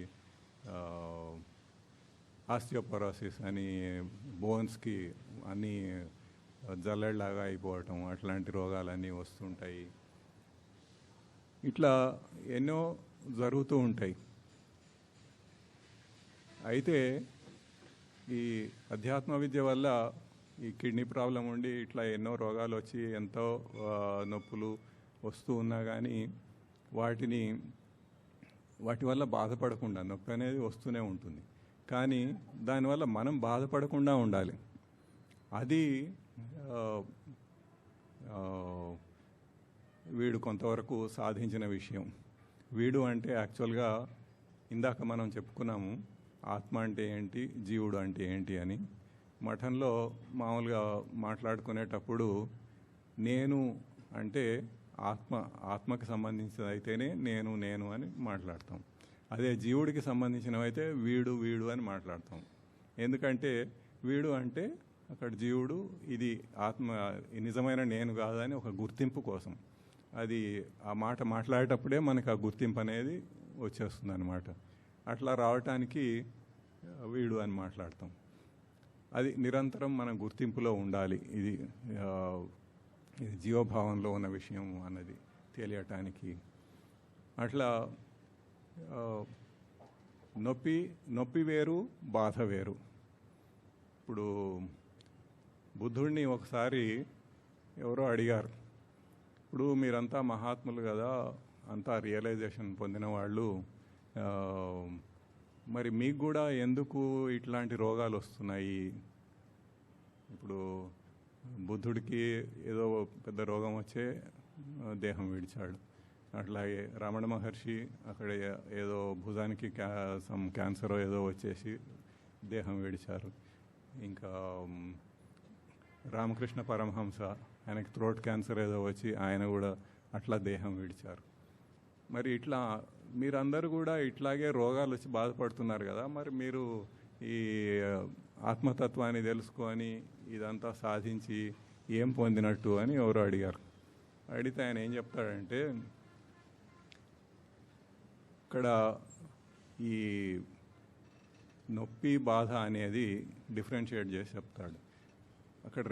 ఆస్టియోపొరోసిస్ అని బోన్స్కి అన్నీ జల్లెడలాగా అయిపోవటం, అట్లాంటి రోగాలన్నీ వస్తుంటాయి. ఇట్లా ఎన్నో జరుగుతూ ఉంటాయి. అయితే ఈ అధ్యాత్మ విద్య వల్ల ఈ కిడ్నీ ప్రాబ్లం ఉండి ఇట్లా ఎన్నో రోగాలు వచ్చి ఎంతో నొప్పులు వస్తూ ఉన్నా కానీ వాటి వల్ల బాధపడకుండా, నొప్పి అనేది వస్తూనే ఉంటుంది, కానీ దానివల్ల మనం బాధపడకుండా ఉండాలి. అది వీడు కొంతవరకు సాధించిన విషయం. వీడు అంటే యాక్చువల్గా ఇందాక మనం చెప్పుకున్నాము ఆత్మ అంటే ఏంటి, జీవుడు అంటే ఏంటి అని. మఠంలో మామూలుగా మాట్లాడుకునేటప్పుడు నేను అంటే ఆత్మకి సంబంధించినది అయితేనే నేను అని మాట్లాడతాం. అదే జీవుడికి సంబంధించినవైతే వీడు అని మాట్లాడతాం. ఎందుకంటే వీడు అంటే అక్కడ జీవుడు, ఇది ఆత్మ నిజమైన నేను కాదని ఒక గుర్తింపు కోసం. అది ఆ మాట మాట్లాడేటప్పుడే మనకు ఆ గుర్తింపు అనేది వచ్చేస్తుంది అన్నమాట. అట్లా రావటానికి వీడు అని మాట్లాడతాం. అది నిరంతరం మన గుర్తింపులో ఉండాలి. ఇది జీవభావంలో ఉన్న విషయం అన్నది తెలియటానికి. అట్లా నొప్పి వేరు, బాధ వేరు. ఇప్పుడు బుద్ధుడిని ఒకసారి ఎవరో అడిగారు, ఇప్పుడు మీరంతా మహాత్ములు కదా, అంతా రియలైజేషన్ పొందిన వాళ్ళు, మరి మీకు కూడా ఎందుకు ఇట్లాంటి రోగాలు వస్తున్నాయి? ఇప్పుడు బుద్ధుడికి ఏదో పెద్ద రోగం వచ్చే దేహం విడిచాడు. అట్లాగే రమణ మహర్షి అక్కడ ఏదో భుజానికి క్యాన్సర్ ఏదో వచ్చేసి దేహం విడిచారు. ఇంకా రామకృష్ణ పరమహంస, ఆయనకి థ్రోట్ క్యాన్సర్ ఏదో వచ్చి ఆయన కూడా అట్లా దేహం విడిచారు. మరి ఇట్లా మీరందరూ కూడా ఇట్లాగే రోగాలు వచ్చి బాధపడుతున్నారు కదా, మరి మీరు ఈ ఆత్మతత్వాన్ని తెలుసుకొని ఇదంతా సాధించి ఏం పొందినట్టు అని ఎవరో అడిగారు. అడిగితే ఆయన ఏం చెప్తాడంటే, ఇక్కడ ఈ నొప్పి బాధ అనేది డిఫరెన్షియేట్ చేసి చెప్తాడు. అక్కడ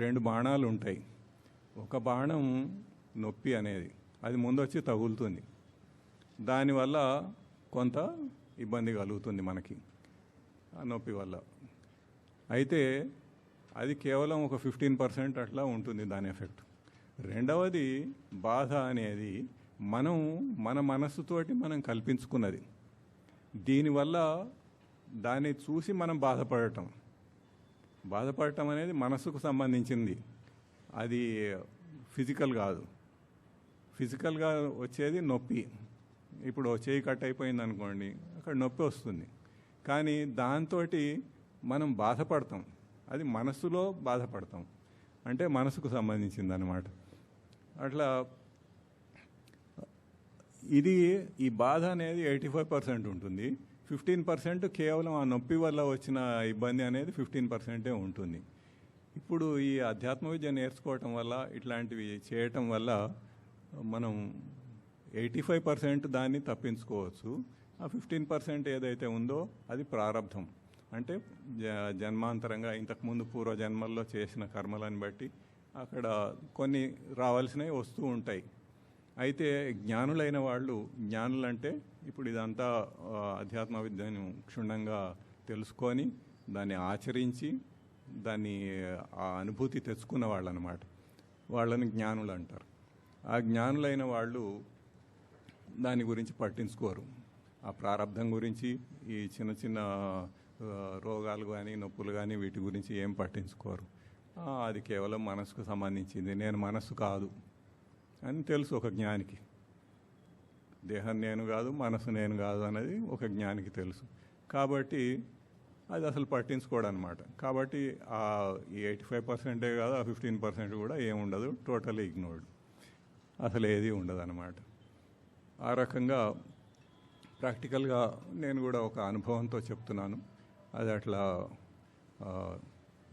రెండు బాణాలు ఉంటాయి. ఒక బాణం నొప్పి అనేది, అది ముందు వచ్చి తగులుతుంది, దానివల్ల కొంత ఇబ్బంది కలుగుతుంది మనకి ఆ నొప్పి వల్ల. అయితే అది కేవలం ఒక 15% అట్లా ఉంటుంది దాని ఎఫెక్ట్. రెండవది బాధ అనేది మన మనస్సుతోటి మనం కల్పించుకున్నది. దీనివల్ల దాన్ని చూసి మనం బాధపడటం అనేది మనసుకు సంబంధించింది, అది ఫిజికల్ కాదు. ఫిజికల్గా వచ్చేది నొప్పి. ఇప్పుడు చేయి కట్ అయిపోయింది అనుకోండి, అక్కడ నొప్పి వస్తుంది, కానీ దాంతో మనం బాధపడతాం, అది మనసులో బాధపడతాం, అంటే మనసుకు సంబంధించింది అన్నమాట. అట్లా ఈ బాధ అనేది 85% ఉంటుంది. 15% కేవలం ఆ నొప్పి వల్ల వచ్చిన ఇబ్బంది అనేది 15% ఉంటుంది. ఇప్పుడు ఈ అధ్యాత్మ విద్య నేర్చుకోవటం వల్ల, ఇట్లాంటివి చేయటం వల్ల మనం 85% దాన్ని తప్పించుకోవచ్చు. ఆ 15% ఏదైతే ఉందో అది ప్రారబ్ధం, అంటే జన్మాంతరంగా ఇంతకుముందు పూర్వ జన్మల్లో చేసిన కర్మలను బట్టి అక్కడ కొన్ని రావాల్సినవి వస్తూ ఉంటాయి. అయితే జ్ఞానులైన వాళ్ళు, జ్ఞానులంటే ఇప్పుడు ఇదంతా అధ్యాత్మ విద్యను క్షుణ్ణంగా తెలుసుకొని దాన్ని ఆచరించి దాన్ని ఆ అనుభూతి తెచ్చుకున్న వాళ్ళు అన్నమాట, వాళ్ళని జ్ఞానులు అంటారు. ఆ జ్ఞానులైన వాళ్ళు దాని గురించి పట్టించుకోరు, ఆ ప్రారబ్ధం గురించి, ఈ చిన్న చిన్న రోగాలు కానీ నొప్పులు కానీ వీటి గురించి ఏం పట్టించుకోరు. అది కేవలం మనసుకు సంబంధించింది, నేను మనసు కాదు అని తెలుసు ఒక జ్ఞానికి. దేహం నేను కాదు, మనసు నేను కాదు అనేది ఒక జ్ఞానికి తెలుసు. కాబట్టి అది అసలు పట్టించుకోడు అనమాట. కాబట్టి ఈ 85% కాదు, ఆ 15% కూడా ఏముండదు, టోటల్ ఇగ్నోర్డ్, అసలు ఏది ఉండదు అన్నమాట. ఆ రకంగా ప్రాక్టికల్గా నేను కూడా ఒక అనుభవంతో చెప్తున్నాను, అది అట్లా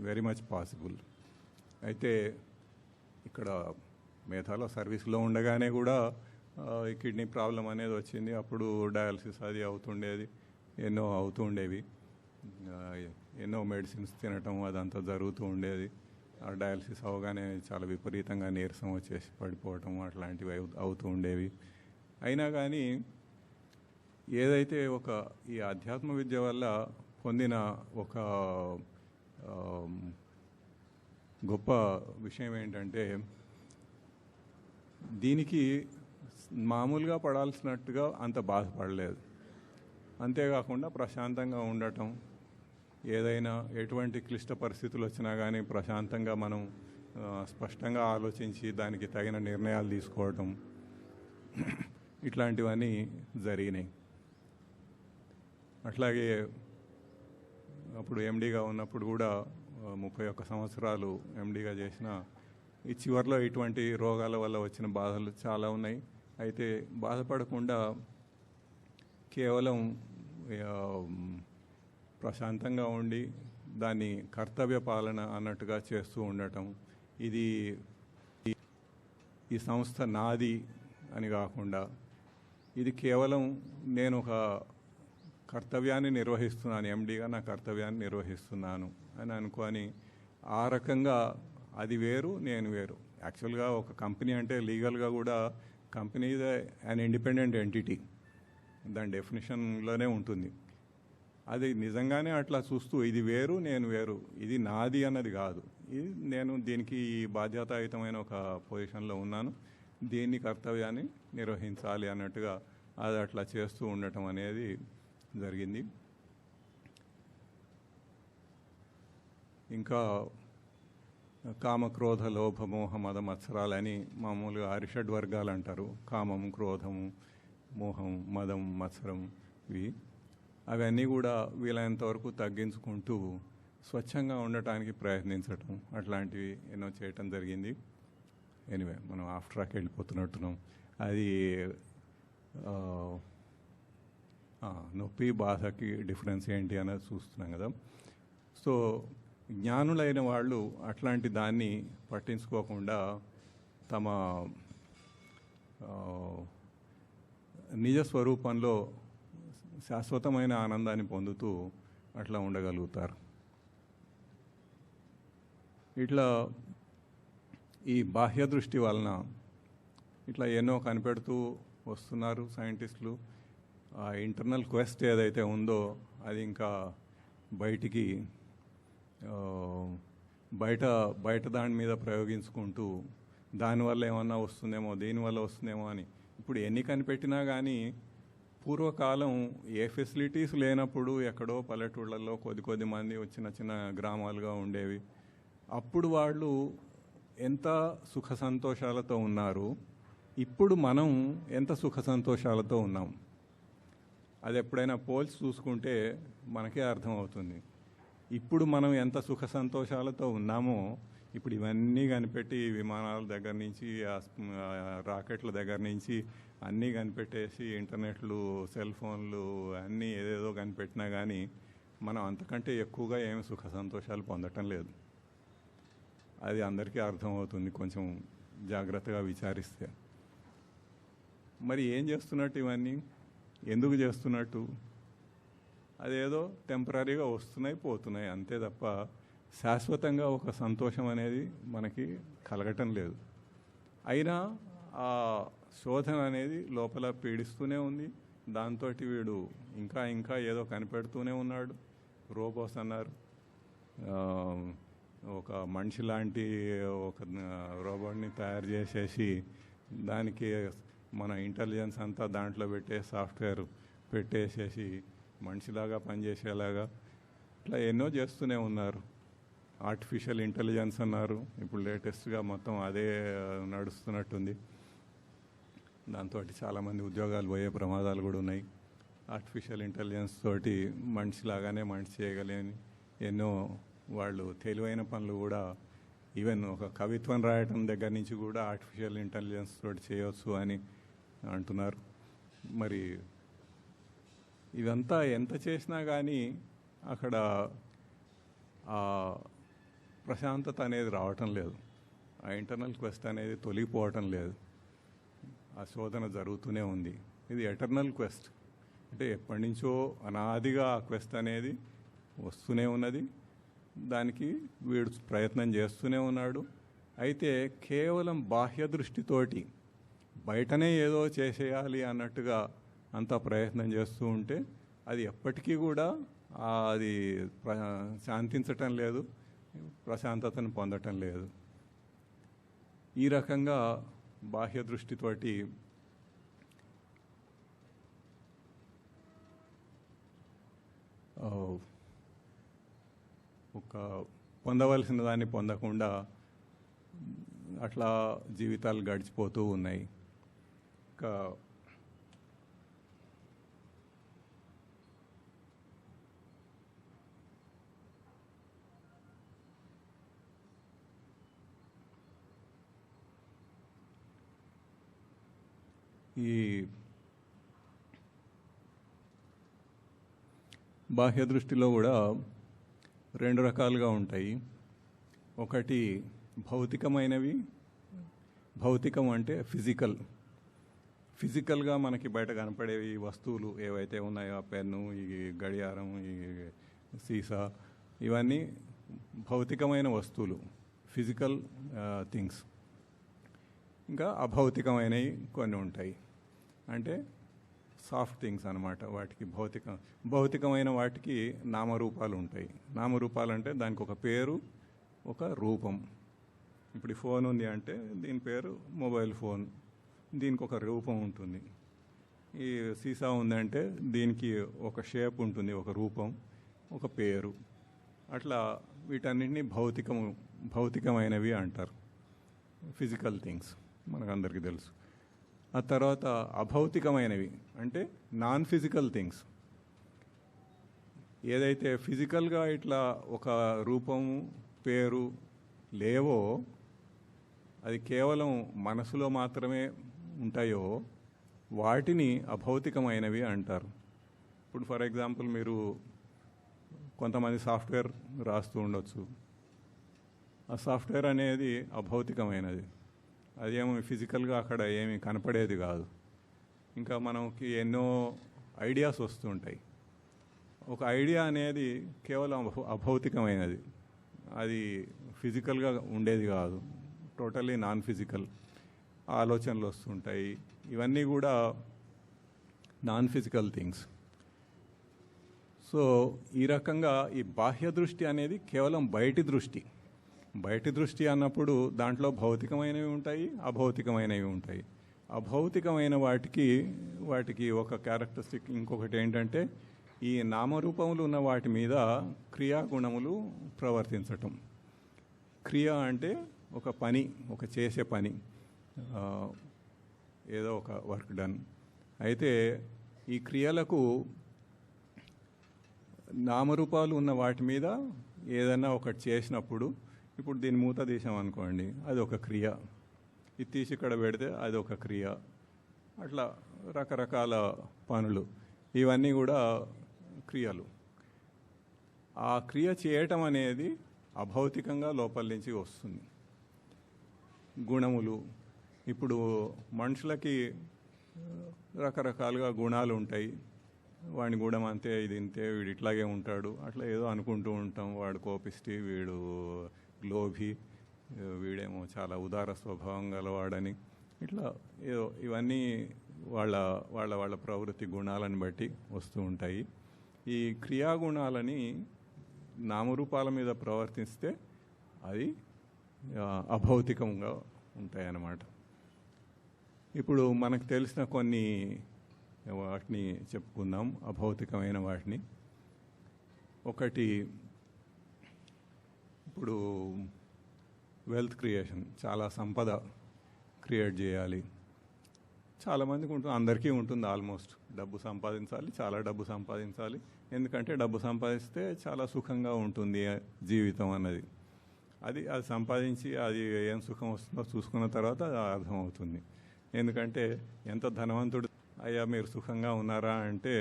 వెరీ మచ్ పాసిబుల్. అయితే ఇక్కడ మేధాలో సర్వీస్లో ఉండగానే కూడా ఈ కిడ్నీ ప్రాబ్లం అనేది వచ్చింది. అప్పుడు డయాలసిస్ అది అవుతుండేది, ఎన్నో అవుతూ ఉండేవి, ఎన్నో మెడిసిన్స్ తినటం అదంతా జరుగుతూ ఉండేది. ఆ డయాలసిస్ అవగానే చాలా విపరీతంగా నీరసం వచ్చేసి పడిపోవటం అట్లాంటివి అవుతూ ఉండేవి. అయినా కానీ ఏదైతే ఈ అధ్యాత్మ విద్య వల్ల పొందిన ఒక గొప్ప విషయం ఏంటంటే, దీనికి మామూలుగా పడాల్సినట్టుగా అంత బాధపడలేదు. అంతేకాకుండా ప్రశాంతంగా ఉండటం, ఏదైనా ఎటువంటి క్లిష్ట పరిస్థితులు వచ్చినా కానీ ప్రశాంతంగా మనం స్పష్టంగా ఆలోచించి దానికి తగిన నిర్ణయాలు తీసుకోవటం, ఇట్లాంటివన్నీ జరిగినాయి. అట్లాగే అప్పుడు ఎండీగా ఉన్నప్పుడు కూడా 31 సంవత్సరాలు ఎండీగా చేసిన, ఈ చివరిలో ఇటువంటి రోగాల వల్ల వచ్చిన బాధలు చాలా ఉన్నాయి. అయితే బాధపడకుండా కేవలం ప్రశాంతంగా ఉండి దాన్ని కర్తవ్య పాలన అన్నట్టుగా చేస్తూ ఉండటం, ఈ సంస్థ నాది అని కాకుండా ఇది కేవలం నేను ఒక కర్తవ్యాన్ని నిర్వహిస్తున్నాను, ఎండీగా నా కర్తవ్యాన్ని నిర్వహిస్తున్నాను అని అనుకొని, ఆ రకంగా అది వేరు నేను వేరు. యాక్చువల్గా ఒక కంపెనీ అంటే లీగల్గా కూడా company is an independent entity, దాని డెఫినేషన్లోనే ఉంటుంది. అది నిజంగానే అట్లా చూస్తూ ఇది వేరు నేను వేరు, ఇది నాది అన్నది కాదు, ఇది నేను దీనికి బాధ్యతాయుతమైన ఒక పొజిషన్లో ఉన్నాను, దీన్ని కర్తవ్యాన్ని నిర్వహించాలి అన్నట్టుగా అది అట్లా చేస్తూ ఉండటం అనేది జరిగింది. ఇంకా కామ, క్రోధ, లోభ, మోహ, మద, మత్సరాలని మామూలుగా అరిషడ్ వర్గాలు అంటారు. కామం, క్రోధము, మోహం, మదం, మత్సరం, అవన్నీ కూడా వీలైనంత వరకు తగ్గించుకుంటూ స్వచ్ఛంగా ఉండటానికి ప్రయత్నించటం, అట్లాంటివి ఎన్నో చేయటం జరిగింది. ఎనీవే మనం ఆఫ్టర్ ట్రాక్ వెళ్ళిపోతున్నట్టున్నాం. అది నొప్పి బాధకి డిఫరెన్స్ ఏంటి అనేది చూస్తున్నాం కదా. సో జ్ఞానులైన వాళ్ళు అట్లాంటి దాన్ని పట్టించుకోకుండా తమ నిజ స్వరూపంలో శాశ్వతమైన ఆనందాన్ని పొందుతూ అట్లా ఉండగలుగుతారు. ఇట్లా ఈ బాహ్య దృష్టి వలన ఇట్లా ఎన్నో కనిపెడుతూ వస్తున్నారు సైంటిస్టులు. ఆ ఇంటర్నల్ క్వెస్ట్ ఏదైతే ఉందో అది ఇంకా బయటికి బయట దాని మీద ప్రయోగించుకుంటూ దానివల్ల ఏమన్నా వస్తుందేమో, దీనివల్ల వస్తుందేమో అని. ఇప్పుడు ఎన్ని కనిపెట్టినా కానీ పూర్వకాలం ఏ ఫెసిలిటీస్ లేనప్పుడు ఎక్కడో పల్లెటూళ్ళల్లో కొద్ది మంది చిన్న చిన్న గ్రామాలుగా ఉండేవి. అప్పుడు వాళ్ళు ఎంత సుఖ సంతోషాలతో ఉన్నారు, ఇప్పుడు మనం ఎంత సుఖ సంతోషాలతో ఉన్నాం. అది ఎప్పుడైనా పోల్చి చూసుకుంటే మనకే అర్థమవుతుంది. ఇప్పుడు మనం ఎంత సుఖ సంతోషాలతో ఉన్నామో, ఇప్పుడు ఇవన్నీ కనిపెట్టి విమానాల దగ్గర నుంచి రాకెట్ల దగ్గర నుంచి అన్నీ కనిపెట్టేసి ఇంటర్నెట్లు, సెల్ ఫోన్లు అన్నీ ఏదేదో కనిపెట్టినా కానీ మనం అంతకంటే ఎక్కువగా ఏమి సుఖ సంతోషాలు పొందటం లేదు. అది అందరికీ అర్థమవుతుంది కొంచెం జాగ్రత్తగా విచారిస్తే. మరి ఏం చేస్తున్నట్టు ఇవన్నీ, ఎందుకు చేస్తున్నట్టు? అదేదో టెంపరీగా వస్తున్నాయి పోతున్నాయి అంతే తప్ప శాశ్వతంగా ఒక సంతోషం అనేది మనకి కలగటం లేదు. అయినా ఆ శోధన అనేది లోపల పీడిస్తూనే ఉంది. దాంతో వీడు ఇంకా ఏదో కనిపెడుతూనే ఉన్నాడు. రోబోస్ అన్నారు, ఒక మనిషి లాంటి ఒక రోబోట్ని తయారు చేసేసి దానికి మన ఇంటెలిజెన్స్ అంతా దాంట్లో పెట్టే సాఫ్ట్వేర్ పెట్టేసేసి మనిషిలాగా పనిచేసేలాగా ఇట్లా ఎన్నో చేస్తూనే ఉన్నారు. ఆర్టిఫిషియల్ ఇంటెలిజెన్స్ అన్నారు, ఇప్పుడు లేటెస్ట్గా మొత్తం అదే నడుస్తున్నట్టుంది. దాంతో చాలామంది ఉద్యోగాలు పోయే ప్రమాదాలు కూడా ఉన్నాయి. ఆర్టిఫిషియల్ ఇంటెలిజెన్స్ తోటి మనిషిలాగానే మనిషి చేయగలని ఎన్నో వాళ్ళు తెలివైన పనులు కూడా, ఈవెన్ ఒక కవిత్వం రాయటం దగ్గర నుంచి కూడా ఆర్టిఫిషియల్ ఇంటెలిజెన్స్ తోటి చేయవచ్చు అని అంటున్నారు. మరి ఇదంతా ఎంత చేసినా కానీ అక్కడ ప్రశాంతత అనేది రావటం లేదు. ఆ ఇంటర్నల్ క్వెస్ట్ అనేది తొలగిపోవటం లేదు. ఆ శోధన జరుగుతూనే ఉంది. ఇది ఎటర్నల్ క్వెస్ట్, అంటే ఎప్పటి నుంచో అనాదిగా ఆ క్వెస్ట్ అనేది వస్తూనే ఉన్నది. దానికి వీడు ప్రయత్నం చేస్తూనే ఉన్నాడు. అయితే కేవలం బాహ్య దృష్టితోటి బయటనే ఏదో చేసేయాలి అన్నట్టుగా అంత ప్రయత్నం చేస్తూ ఉంటే అది ఎప్పటికీ కూడా అది శాంతించటం లేదు, ప్రశాంతతను పొందటం లేదు. ఈ రకంగా బాహ్య దృష్టితోటి ఒక పొందవలసిన దాన్ని పొందకుండా అట్లా జీవితాలు గడిచిపోతూ ఉన్నాయి. ఇంకా ఈ బాహ్య దృష్టిలో కూడా రెండు రకాలుగా ఉంటాయి. ఒకటి భౌతికమైనవి. భౌతికం అంటే ఫిజికల్గా మనకి బయట కనపడేవి వస్తువులు ఏవైతే ఉన్నాయో, పెన్ను, ఈ గడియారం, ఈ సీసా, ఇవన్నీ భౌతికమైన వస్తువులు, ఫిజికల్ థింగ్స్. ఇంకా అభౌతికమైనవి కొన్ని ఉంటాయి, అంటే సాఫ్ట్ థింగ్స్ అన్నమాట. వాటికి భౌతికమైన వాటికి నామరూపాలు ఉంటాయి. నామరూపాలు అంటే దానికి ఒక పేరు, ఒక రూపం. ఇప్పుడు ఈ ఫోన్ ఉంది అంటే దీని పేరు మొబైల్ ఫోన్, దీనికి ఒక రూపం ఉంటుంది. ఈ సీసా ఉందంటే దీనికి ఒక షేప్ ఉంటుంది, ఒక రూపం, ఒక పేరు. అట్లా వీటన్నిటినీ భౌతికమైనవి అంటారు, ఫిజికల్ థింగ్స్, మనకందరికీ తెలుసు. ఆ తర్వాత అభౌతికమైనవి అంటే నాన్ ఫిజికల్ థింగ్స్. ఏదైతే ఫిజికల్గా ఇట్లా ఒక రూపము, పేరు లేవో, అది కేవలం మనసులో మాత్రమే ఉంటాయో, వాటిని అభౌతికమైనవి అంటారు. ఇప్పుడు ఫర్ ఎగ్జాంపుల్ మీరు కొంతమంది సాఫ్ట్వేర్ రాస్తూ ఉండొచ్చు. ఆ సాఫ్ట్వేర్ అనేది అభౌతికమైనది, అదేమో ఫిజికల్గా అక్కడ ఏమీ కనపడేది కాదు. ఇంకా మనకి ఎన్నో ఐడియాస్ వస్తుంటాయి. ఒక ఐడియా అనేది కేవలం అభౌతికమైనది, అది ఫిజికల్గా ఉండేది కాదు, టోటల్లీ నాన్ ఫిజికల్. ఆలోచనలు వస్తుంటాయి, ఇవన్నీ కూడా నాన్ ఫిజికల్ థింగ్స్. సో ఈ రకంగా ఈ బాహ్య దృష్టి అనేది కేవలం బయటి దృష్టి అన్నప్పుడు దాంట్లో భౌతికమైనవి ఉంటాయి, అభౌతికమైనవి ఉంటాయి. అభౌతికమైన వాటికి ఒక క్యారెక్టరిస్టిక్ ఇంకొకటి ఏంటంటే ఈ నామరూపములు ఉన్న వాటి మీద క్రియాగుణములు ప్రవర్తించటం. క్రియ అంటే ఒక పని, ఒక చేసే పని, ఏదో ఒక వర్క్ డన్. అయితే ఈ క్రియలకు నామరూపాలు ఉన్న వాటి మీద ఏదైనా ఒకటి చేసినప్పుడు, ఇప్పుడు దీన్ని మూత తీసాం అనుకోండి, అది ఒక క్రియ. ఇది తీసి ఇక్కడ పెడితే అది ఒక క్రియ. అట్లా రకరకాల పనులు, ఇవన్నీ కూడా క్రియలు. ఆ క్రియ చేయటం అనేది అభౌతికంగా లోపల నుంచి వస్తుంది. గుణములు, ఇప్పుడు మనుషులకి రకరకాలుగా గుణాలు ఉంటాయి. వాడి గుణం అంతే, ఇది ఇంతే, వీడు ఇట్లాగే ఉంటాడు, అట్లా ఏదో అనుకుంటూ ఉంటాం. వాడు కోపిష్టి, వీడు లోభి, వీడేమో చాలా ఉదార స్వభావం గలవాడని, ఇట్లా ఏదో ఇవన్నీ వాళ్ళ వాళ్ళ వాళ్ళ ప్రవృత్తి గుణాలను బట్టి వస్తూ ఉంటాయి. ఈ క్రియాగుణాలని నామరూపాల మీద ప్రవర్తిస్తే అది అభౌతికంగా ఉంటాయి అన్నమాట. ఇప్పుడు మనకు తెలిసిన కొన్ని వాటిని చెప్పుకుందాం, అభౌతికమైన వాటిని. ఒకటి, ఇప్పుడు వెల్త్ క్రియేషన్, చాలా సంపద క్రియేట్ చేయాలి. చాలామందికి ఉంటుంది, అందరికీ ఉంటుంది ఆల్మోస్ట్. డబ్బు సంపాదించాలి, చాలా డబ్బు సంపాదించాలి. ఎందుకంటే డబ్బు సంపాదిస్తే చాలా సుఖంగా ఉంటుంది జీవితం అన్నది. అది సంపాదించి అది ఏం సుఖం వస్తుందో చూసుకున్న తర్వాత అర్థమవుతుంది. ఎందుకంటే ఎంత ధనవంతుడు, అయ్యా మీరు సుఖంగా ఉన్నారా అంటే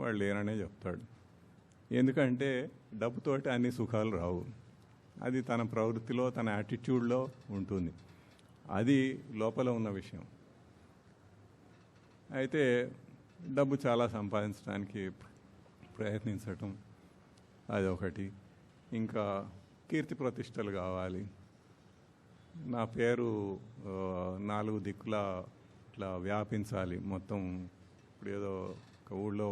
వాళ్ళు లేరనే చెప్తాడు. ఎందుకంటే డబ్బుతోటి అన్ని సుఖాలు రావు. అది తన ప్రవృత్తిలో, తన యాటిట్యూడ్లో ఉంటుంది. అది లోపల ఉన్న విషయం. అయితే డబ్బు చాలా సంపాదించడానికి ప్రయత్నించటం అది ఒకటి. ఇంకా కీర్తి ప్రతిష్టలు కావాలి. నా పేరు 4 దిక్కులా ఇట్లా వ్యాపించాలి మొత్తం. ఇప్పుడు ఏదో ఒక ఊళ్ళో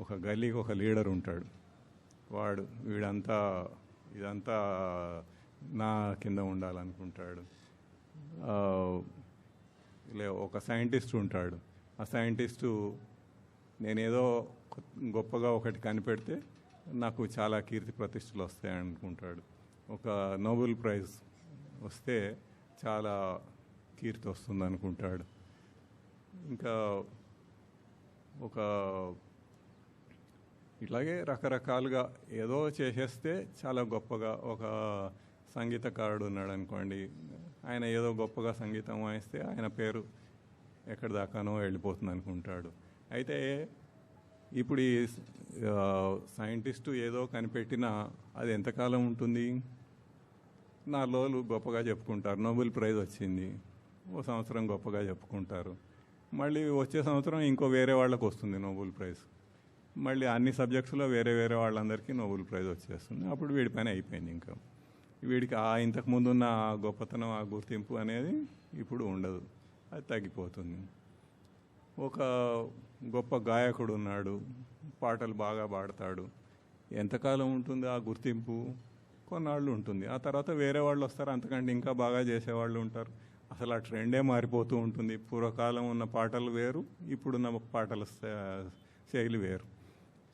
ఒక గల్లీకి ఒక లీడర్ ఉంటాడు. వీడంతా ఇదంతా నా కింద ఉండాలనుకుంటాడు. ఒక సైంటిస్ట్ ఉంటాడు. ఆ సైంటిస్టు నేనేదో గొప్పగా ఒకటి కనిపెడితే నాకు చాలా కీర్తి ప్రతిష్టలు వస్తాయి అనుకుంటాడు. ఒక నోబెల్ ప్రైజ్ వస్తే చాలా కీర్తి వస్తుంది అనుకుంటాడు. ఇంకా ఇట్లాగే రకరకాలుగా ఏదో చేసేస్తే చాలా గొప్పగా. ఒక సంగీతకారుడు ఉన్నాడు అనుకోండి, ఆయన ఏదో గొప్పగా సంగీతం వాయిస్తే ఆయన పేరు ఎక్కడి దాకానో వెళ్ళిపోతుంది అనుకుంటాడు. అయితే ఇప్పుడు ఈ సైంటిస్టు ఏదో కనిపెట్టినా అది ఎంతకాలం ఉంటుంది? 4 రోజులు గొప్పగా చెప్పుకుంటారు. నోబెల్ ప్రైజ్ వచ్చింది, ఓ సంవత్సరం గొప్పగా చెప్పుకుంటారు. మళ్ళీ వచ్చే సంవత్సరం ఇంకో వేరే వాళ్ళకు వస్తుంది నోబెల్ ప్రైజ్. మళ్ళీ అన్ని సబ్జెక్ట్స్లో వేరే వేరే వాళ్ళందరికీ నోబెల్ ప్రైజ్ వచ్చేస్తుంది. అప్పుడు వీడి పని అయిపోయింది. ఇంకా వీడికి ఇంతకుముందు ఉన్న గొప్పతనం, ఆ గుర్తింపు అనేది ఇప్పుడు ఉండదు, అది తగ్గిపోతుంది. ఒక గొప్ప గాయకుడు ఉన్నాడు, పాటలు బాగా పాడతాడు. ఎంతకాలం ఉంటుంది ఆ గుర్తింపు? కొన్నాళ్ళు ఉంటుంది. ఆ తర్వాత వేరే వాళ్ళు వస్తారు, అంతకంటే ఇంకా బాగా చేసేవాళ్ళు ఉంటారు. అసలు ఆ ట్రెండే మారిపోతూ ఉంటుంది. పూర్వకాలం ఉన్న పాటలు వేరు, ఇప్పుడున్న పాటల శైలి వేరు.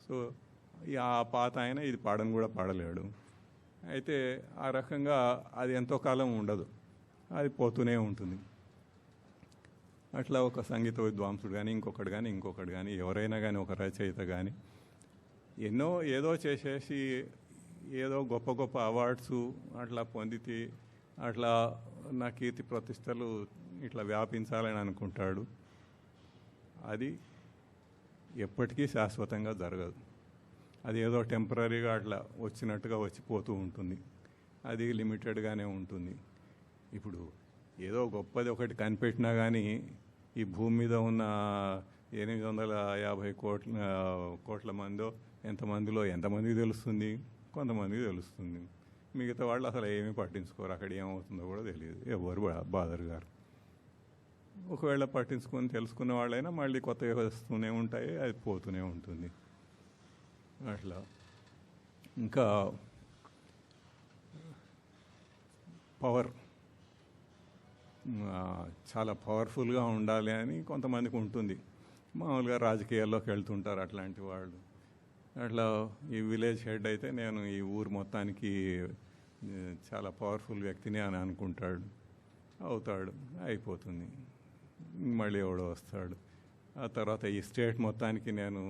సో ఆ పాత ఆయన ఇది పాడని కూడా పాడలేడు. అయితే ఆ రకంగా అది ఎంతో కాలం ఉండదు, అది పోతూనే ఉంటుంది. అట్లా ఒక సంగీత విద్వాంసుడు కానీ ఇంకొకడు కానీ ఎవరైనా కానీ, ఒక రచయిత కానీ ఏదో చేసేసి ఏదో గొప్ప గొప్ప అవార్డ్స్ అట్లా పొందితే అట్లా నా కీర్తి ప్రతిష్టలు ఇట్లా వ్యాపించాలని అనుకుంటాడు. అది ఎప్పటికీ శాశ్వతంగా జరగదు. అది ఏదో టెంపరీగా అట్లా వచ్చినట్టుగా వచ్చిపోతూ ఉంటుంది. అది లిమిటెడ్గానే ఉంటుంది. ఇప్పుడు ఏదో గొప్పది ఒకటి కనిపెట్టినా కానీ ఈ భూమి మీద ఉన్న 850 కోట్ల మందో ఎంతమందికి తెలుస్తుంది? కొంతమందికి తెలుస్తుంది. మిగతా వాళ్ళు అసలు ఏమీ పట్టించుకోరు. అక్కడ ఏమవుతుందో కూడా తెలియదు, ఎవరు బాదరు గారు. ఒకవేళ పట్టించుకొని తెలుసుకున్న వాళ్ళైనా మళ్ళీ కొత్తగా వస్తూనే ఉంటాయి, అది పోతూనే ఉంటుంది. అట్లా ఇంకా చాలా పవర్ఫుల్గా ఉండాలి అని కొంతమందికి ఉంటుంది. మామూలుగా రాజకీయాల్లోకి వెళ్తుంటారు అట్లాంటి వాళ్ళు. అట్లా ఈ విలేజ్ హెడ్ అయితే నేను ఈ ఊరు మొత్తానికి చాలా పవర్ఫుల్ వ్యక్తిని అని అనుకుంటాడు, అవుతాడు, అయిపోతుంది. మళ్ళీ ఎవడో వస్తాడు. ఆ తర్వాత ఈ స్టేట్ మొత్తానికి నేను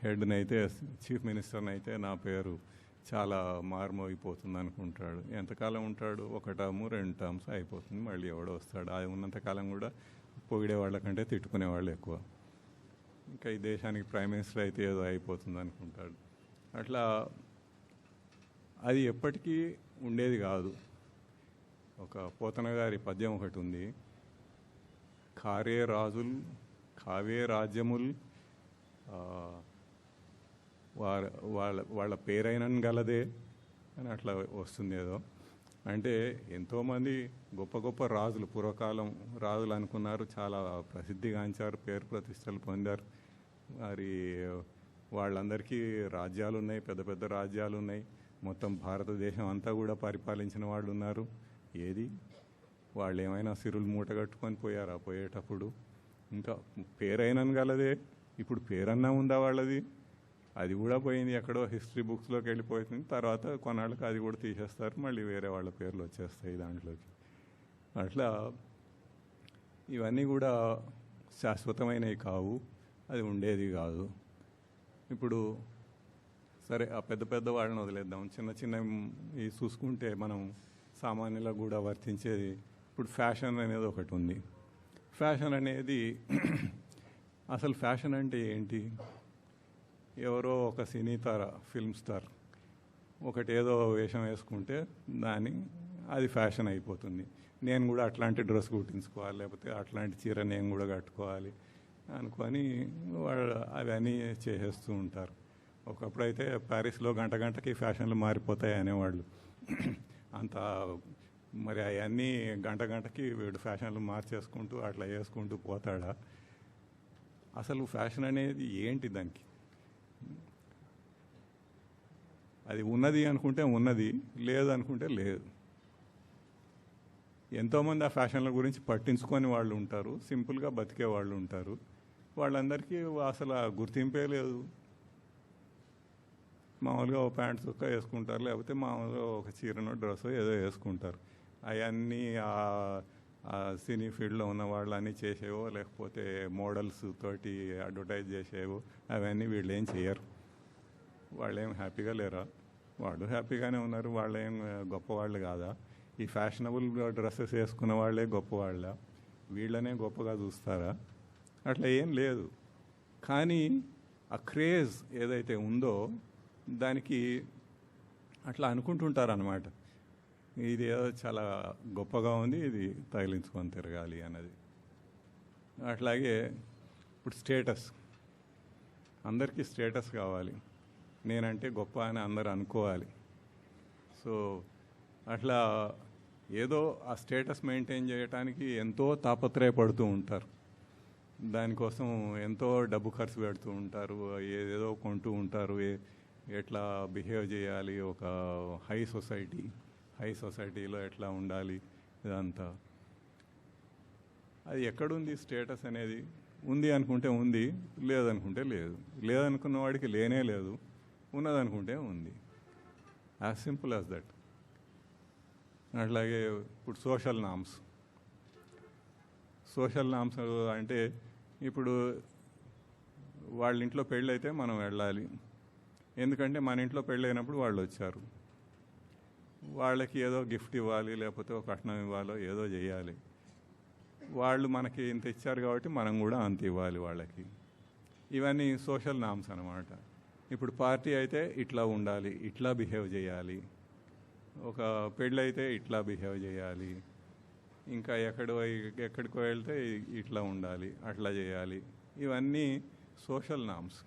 హెడ్ని అయితే, చీఫ్ మినిస్టర్ని అయితే నా పేరు చాలా మారుమోగిపోతుంది అనుకుంటాడు. ఎంతకాలం ఉంటాడు? 1 టర్మ్ 2 టర్మ్స్ అయిపోతుంది, మళ్ళీ ఎవడో వస్తాడు. అది ఉన్నంతకాలం కూడా పొగిడే వాళ్ళకంటే తిట్టుకునే వాళ్ళు ఎక్కువ. ఇంకా ఈ దేశానికి ప్రైమ్ మినిస్టర్ అయితే ఏదో అయిపోతుంది అనుకుంటాడు. అట్లా అది ఎప్పటికీ ఉండేది కాదు. ఒక పోతన గారి పద్యం ఒకటి ఉంది, కారే రాజులు కావే రాజ్యములు వాళ్ళ పేరైనను గలదే అని అట్లా వస్తుంది ఏదో. అంటే ఎంతోమంది గొప్ప గొప్ప రాజులు, పూర్వకాలం రాజులు అనుకున్నారు, చాలా ప్రసిద్ధిగాంచారు, పేరు ప్రతిష్టలు పొందారు. మరి వాళ్ళందరికీ రాజ్యాలు ఉన్నాయి, పెద్ద పెద్ద రాజ్యాలు ఉన్నాయి, మొత్తం భారతదేశం అంతా కూడా పరిపాలించిన వాళ్ళు ఉన్నారు. ఏది వాళ్ళు ఏమైనా సిరులు మూట కట్టుకొని పోయారా పోయేటప్పుడు? ఇంకా పేరైనను గలదే, ఇప్పుడు పేరన్నా ఉందా వాళ్ళది? అది కూడా పోయింది, ఎక్కడో హిస్టరీ బుక్స్లోకి వెళ్ళిపోతుంది. తర్వాత కొన్నాళ్ళకి అది కూడా తీసేస్తారు, మళ్ళీ వేరే వాళ్ళ పేర్లు వచ్చేస్తాయి దాంట్లోకి. అట్లా ఇవన్నీ కూడా శాశ్వతమైనవి కావు, అది ఉండేది కాదు. ఇప్పుడు సరే ఆ పెద్ద పెద్ద వాళ్ళని వదిలేద్దాం, చిన్న చిన్న ఈ చూసుకుంటే మనం సామాన్యులకు కూడా వర్తించేది. ఇప్పుడు ఫ్యాషన్ అనేది ఒకటి ఉంది. ఫ్యాషన్ అనేది అసలు ఫ్యాషన్ అంటే ఏంటి? ఎవరో ఒక సినీ తార, ఫిల్మ్ స్టార్ ఒకటి ఏదో వేషం వేసుకుంటే అది ఫ్యాషన్ అయిపోతుంది. నేను కూడా అట్లాంటి డ్రెస్ కుట్టించుకోవాలి, లేకపోతే అట్లాంటి చీర నేను కూడా కట్టుకోవాలి అనుకొని వాళ్ళు అవన్నీ చేసేస్తూ ఉంటారు. ఒకప్పుడైతే ప్యారిస్లో గంటకి ఫ్యాషన్లు మారిపోతాయి అనేవాళ్ళు. అంత మరి అవన్నీ గంటకి వీడు ఫ్యాషన్లు మార్చేసుకుంటూ అట్లా వేసుకుంటూ పోతాడా? అసలు ఫ్యాషన్ అనేది ఏంటి? దానికి అది ఉన్నది అనుకుంటే ఉన్నది, లేదు అనుకుంటే లేదు. ఎంతోమంది ఆ ఫ్యాషన్ల గురించి పట్టించుకొని వాళ్ళు ఉంటారు, సింపుల్గా బతికే వాళ్ళు ఉంటారు. వాళ్ళందరికీ అసలు ఆ గుర్తింపే లేదు. మామూలుగా ఒక ప్యాంట్ చొక్కా వేసుకుంటారు, లేకపోతే మామూలుగా ఒక చీరనో డ్రెస్సో ఏదో వేసుకుంటారు. అవన్నీ ఆ సినీ ఫీల్డ్లో ఉన్న వాళ్ళు అన్నీ చేసేవో, లేకపోతే మోడల్స్ తోటి అడ్వర్టైజ్ చేసేవో అవన్నీ వీళ్ళు ఏం చేయరు. వాళ్ళేం హ్యాపీగా లేరా? వాళ్ళు హ్యాపీగానే ఉన్నారు. వాళ్ళేం గొప్పవాళ్ళు కాదా? ఈ ఫ్యాషనబుల్ డ్రెస్సెస్ వేసుకున్న వాళ్ళే గొప్పవాళ్ళ? వీళ్ళనే గొప్పగా చూస్తారా? అట్లా ఏం లేదు. కానీ ఆ క్రేజ్ ఏదైతే ఉందో దానికి అట్లా అనుకుంటుంటారు అన్నమాట. ఇది ఏదో చాలా గొప్పగా ఉంది, ఇది తగిలించుకొని తిరగాలి అన్నది. అట్లాగే ఇప్పుడు స్టేటస్, అందరికీ స్టేటస్ కావాలి, నేనంటే గొప్ప అని అందరు అనుకోవాలి. సో అట్లా ఏదో ఆ స్టేటస్ మెయింటైన్ చేయడానికి ఎంతో తాపత్రయపడుతూ ఉంటారు. దానికోసం ఎంతో డబ్బు ఖర్చు పెడుతూ ఉంటారు, ఏదేదో కొంటూ ఉంటారు. ఎట్లా బిహేవ్ చేయాలి, ఒక హై సొసైటీలో ఎట్లా ఉండాలి, ఇదంతా. అది ఎక్కడుంది స్టేటస్ అనేది? ఉంది అనుకుంటే ఉంది, లేదనుకుంటే లేదు. లేదనుకున్న వాడికి లేనే లేదు, ఉన్నదనుకుంటే ఉంది. As simple as that. అట్లాగే ఇప్పుడు సోషల్ నామ్స్ అంటే ఇప్పుడు వాళ్ళ ఇంట్లో పెళ్ళి అయితే మనం వెళ్ళాలి, ఎందుకంటే మన ఇంట్లో పెళ్ళి అయినప్పుడు వాళ్ళు వచ్చారు, వాళ్ళకి ఏదో గిఫ్ట్ ఇవ్వాలి, లేకపోతే ఒక కట్నం ఇవ్వాలో ఏదో చేయాలి. వాళ్ళు మనకి ఇంత ఇచ్చారు కాబట్టి మనం కూడా అంత ఇవ్వాలి వాళ్ళకి. ఇవన్నీ సోషల్ నామ్స్ అన్నమాట. ఇప్పుడు పార్టీ అయితే ఇట్లా ఉండాలి, ఇట్లా బిహేవ్ చేయాలి, ఒక పెళ్ళి అయితే ఇట్లా బిహేవ్ చేయాలి, ఇంకా ఎక్కడికో వెళ్తే ఇట్లా ఉండాలి, అట్లా చేయాలి. ఇవన్నీ సోషల్ నామ్స్.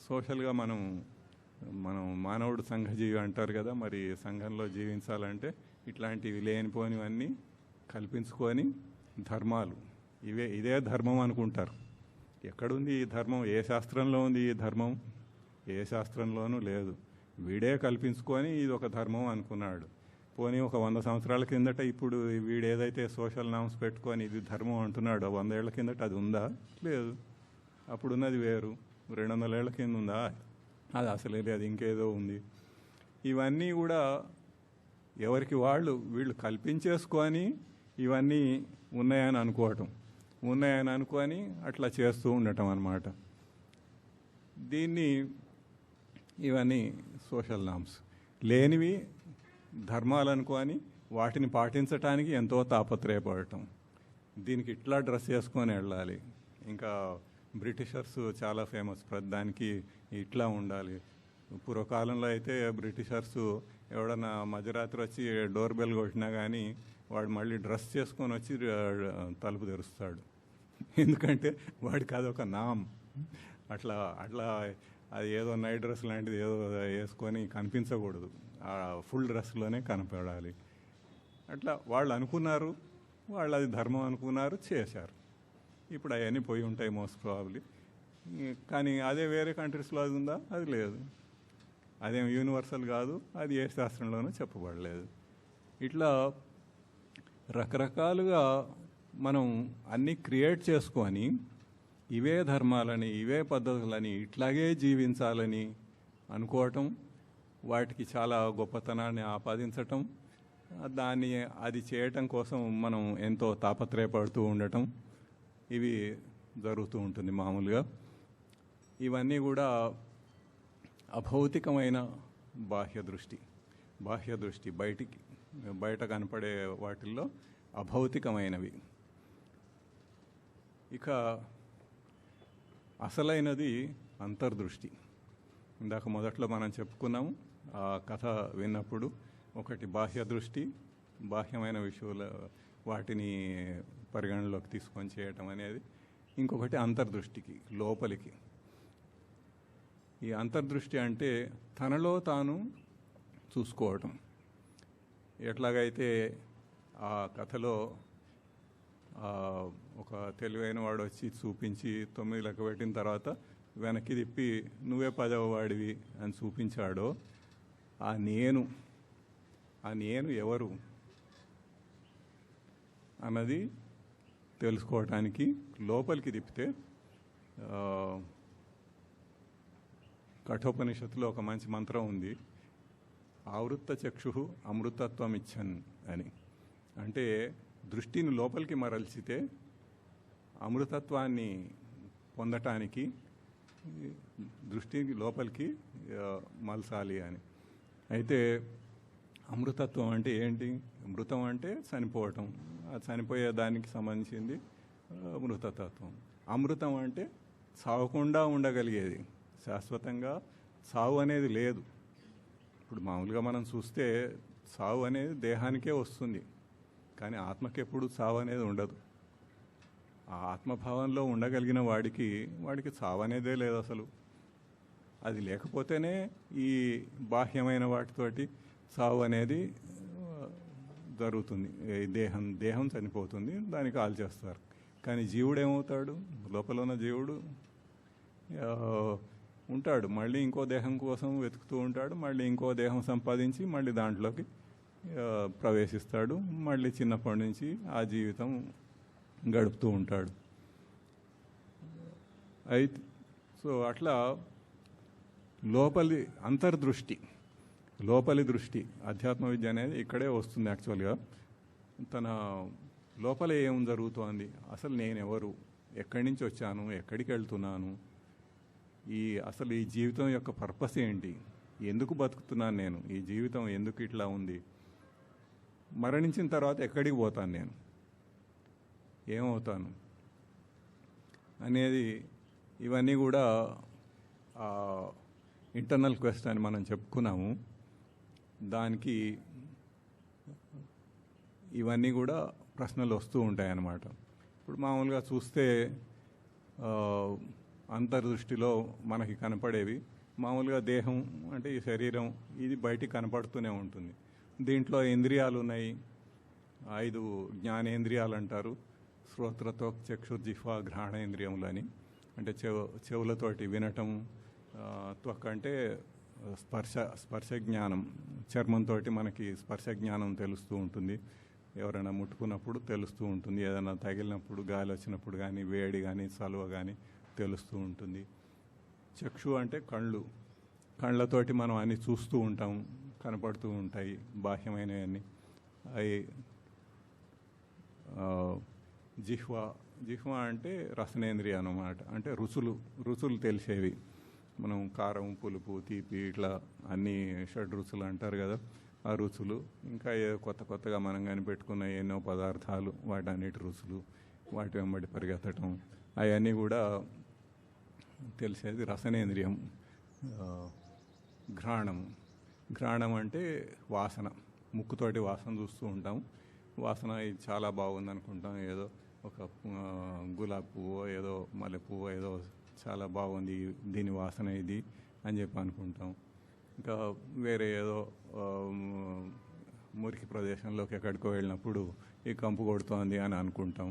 సోషల్గా మనం మానవుడు సంఘజీవి అంటారు కదా, మరి సంఘంలో జీవించాలంటే ఇట్లాంటివి లేనిపోనివన్నీ కల్పించుకొని ధర్మాలు, ఇదే ధర్మం అనుకుంటారు. ఎక్కడుంది ఈ ధర్మం? ఏ శాస్త్రంలో ఉంది ఈ ధర్మం? ఏ శాస్త్రంలోనూ లేదు. వీడే కల్పించుకొని ఇది ఒక ధర్మం అనుకున్నాడు. పోనీ ఒక 100 సంవత్సరాల కిందట ఇప్పుడు వీడు ఏదైతే సోషల్ నామ్స్ పెట్టుకొని ఇది ధర్మం అంటున్నాడో 100 ఏళ్ల కిందట అది ఉందా? లేదు. అప్పుడు ఉన్నది వేరు. 200 ఏళ్ల కింద ఉందా? అది అసలే లేదు, ఇంకేదో ఉంది. ఇవన్నీ కూడా ఎవరికి వీళ్ళు కల్పించేసుకొని ఇవన్నీ ఉన్నాయని అనుకొని అట్లా చేస్తూ ఉండటం అన్నమాట. ఇవన్నీ సోషల్ నామ్స్. లేనివి ధర్మాలు అనుకొని వాటిని పాటించటానికి ఎంతో తాపత్రయపడటం. దీనికి ఇట్లా డ్రెస్ చేసుకొని వెళ్ళాలి. ఇంకా బ్రిటిషర్స్ చాలా ఫేమస్, దానికి ఇట్లా ఉండాలి. పూర్వకాలంలో అయితే బ్రిటిషర్స్ ఎవడన్నా మధ్యరాత్రి వచ్చి డోర్ బెల్ కొట్టినా కానీ వాడు మళ్ళీ డ్రెస్ చేసుకొని వచ్చి తలుపు తెరుస్తాడు. ఎందుకంటే వాడికి అదొక నామ్. అట్లా అది ఏదో నైట్ డ్రెస్ లాంటిది ఏదో వేసుకొని కనిపించకూడదు, ఫుల్ డ్రెస్లోనే కనపడాలి. అట్లా వాళ్ళు అనుకున్నారు, వాళ్ళు అది ధర్మం అనుకున్నారు, చేశారు. ఇప్పుడు అవన్నీ పోయి ఉంటాయి మోస్ట్ ప్రాబబ్లీ. కానీ అదే వేరే కంట్రీస్లో అది ఉందా? అది లేదు. అదేం యూనివర్సల్ కాదు, అది ఏ శాస్త్రంలోనూ చెప్పబడలేదు. ఇట్లా రకరకాలుగా మనం అన్నీ క్రియేట్ చేసుకొని ఇవే ధర్మాలని, ఇవే పద్ధతులని, ఇట్లాగే జీవించాలని అనుకోవటం, వాటికి చాలా గొప్పతనాన్ని ఆపాదించటం, అది చేయటం కోసం మనం ఎంతో తాపత్రయపడుతూ ఉండటం, ఇవి జరుగుతూ ఉంటుంది మామూలుగా. ఇవన్నీ కూడా అభౌతికమైన బాహ్య దృష్టి బయట కనపడే వాటిల్లో అభౌతికమైనవి. ఇక అసలైనది అంతర్దృష్టి. ఇందాక మొదట్లో మనం చెప్పుకున్నాము, ఆ కథ విన్నప్పుడు ఒకటి బాహ్య దృష్టి, బాహ్యమైన విషయాల వాటిని పరిగణలోకి తీసుకొని చేయటం అనేది. ఇంకొకటి అంతర్దృష్టికి, లోపలికి. ఈ అంతర్దృష్టి అంటే తనలో తాను చూసుకోవటం. ఎట్లాగైతే ఆ కథలో ఒక తెలివైన వాడు వచ్చి చూపించి 9 లెక్క పెట్టిన తర్వాత వెనక్కి తిప్పి నువ్వే 10వ వాడివి అని చూపించాడో, ఆ నేను ఎవరు అన్నది తెలుసుకోవటానికి లోపలికి తిప్పితే, కఠోపనిషత్తులో ఒక మంచి మంత్రం ఉంది, ఆవృత్త చక్షు అమృతత్వం ఇచ్చన్ అని. అంటే దృష్టిని లోపలికి మరల్చితే అమృతత్వాన్ని పొందటానికి దృష్టికి లోపలికి మలసాలి అని. అయితే అమృతత్వం అంటే ఏంటి? మృతం అంటే చనిపోవటం, ఆ చనిపోయే దానికి సంబంధించింది మృతతత్వం. అమృతం అంటే చావకుండా ఉండగలిగేది, శాశ్వతంగా చావు అనేది లేదు. ఇప్పుడు మామూలుగా మనం చూస్తే చావు అనేది దేహానికే వస్తుంది, కానీ ఆత్మకి ఎప్పుడు చావు అనేది ఉండదు. ఆ ఆత్మభావంలో ఉండగలిగిన వాడికి చావు అనేదే లేదు అసలు. అది లేకపోతేనే ఈ బాహ్యమైన వాటితోటి చావు అనేది జరుగుతుంది. దేహం చనిపోతుంది, దానికి కాల్ చేస్తారు. కానీ జీవుడు ఏమవుతాడు? లోపల ఉన్న జీవుడు ఉంటాడు, మళ్ళీ ఇంకో దేహం కోసం వెతుకుతూ ఉంటాడు, మళ్ళీ ఇంకో దేహం సంపాదించి మళ్ళీ దాంట్లోకి ప్రవేశిస్తాడు, మళ్ళీ చిన్నప్పటి నుంచి ఆ జీవితం గడుపుతూ ఉంటాడు. అయితే అట్లా లోపలి దృష్టి అధ్యాత్మ విద్య అనేది ఇక్కడే వస్తుంది. యాక్చువల్గా తన లోపల ఏం జరుగుతోంది, అసలు నేనెవరు, ఎక్కడి నుంచి వచ్చాను, ఎక్కడికి వెళ్తున్నాను, అసలు ఈ జీవితం యొక్క పర్పస్ ఏంటి, ఎందుకు బతుకుతున్నాను నేను, ఈ జీవితం ఎందుకు ఇట్లా ఉంది, మరణించిన తర్వాత ఎక్కడికి పోతాను నేను, ఏమవుతాను అనేది, ఇవన్నీ కూడా ఇంటర్నల్ క్వెస్ట్ అని మనం చెప్పుకున్నాము. దానికి ఇవన్నీ కూడా ప్రశ్నలు వస్తూ ఉంటాయి అన్నమాట. ఇప్పుడు మామూలుగా చూస్తే అంతర్దృష్టిలో మనకి కనపడేవి మామూలుగా దేహం అంటే ఈ శరీరం, ఇది బయటికి కనపడుతూనే ఉంటుంది. దీంట్లో ఇంద్రియాలు ఉన్నాయి, 5 జ్ఞానేంద్రియాలు అంటారు. శ్రోత్రతో చక్షుర్జిహ్వ ఘ్రాణేంద్రియములు అని. అంటే చెవులతోటి వినటం, త్వక్ అంటే స్పర్శ జ్ఞానం, చర్మంతో మనకి స్పర్శ జ్ఞానం తెలుస్తూ ఉంటుంది. ఎవరైనా ముట్టుకున్నప్పుడు తెలుస్తూ ఉంటుంది, ఏదైనా తగిలినప్పుడు, గాలి వచ్చినప్పుడు కానీ, వేడి కానీ, చలువ కానీ తెలుస్తూ ఉంటుంది. చక్షు అంటే కళ్ళతోటి మనం అన్నీ చూస్తూ ఉంటాం, కనపడుతూ ఉంటాయి బాహ్యమైనవన్నీ. అవి జిహ్వ అంటే రసనేంద్రియ అన్నమాట, అంటే రుచులు తెలిసేవి. మనం కారం, పులుపు, తీపి ఇట్లా అన్ని షడ్ రుచులు అంటారు కదా, ఆ రుచులు. ఇంకా కొత్తగా మనం కనిపెట్టుకున్న ఎన్నో పదార్థాలు, వాటన్నిటి రుచులు, వాటి వెంబడి పరిగెత్తటం, అవన్నీ కూడా తెలిసేది రసనేంద్రియం. ఘ్రాణం అంటే వాసన, ముక్కుతోటి వాసన చూస్తూ ఉంటాం. వాసన ఇది చాలా బాగుంది అనుకుంటాం, ఏదో ఒక గులాబీ పువ్వు, ఏదో మల్లె పువ్వు, ఏదో చాలా బాగుంది దీని వాసన ఇది అని చెప్పి అనుకుంటాం. ఇంకా వేరే ఏదో మురికి ప్రదేశంలోకి ఎక్కడికో వెళ్ళినప్పుడు ఈ కంపు కొడుతోంది అని అనుకుంటాం.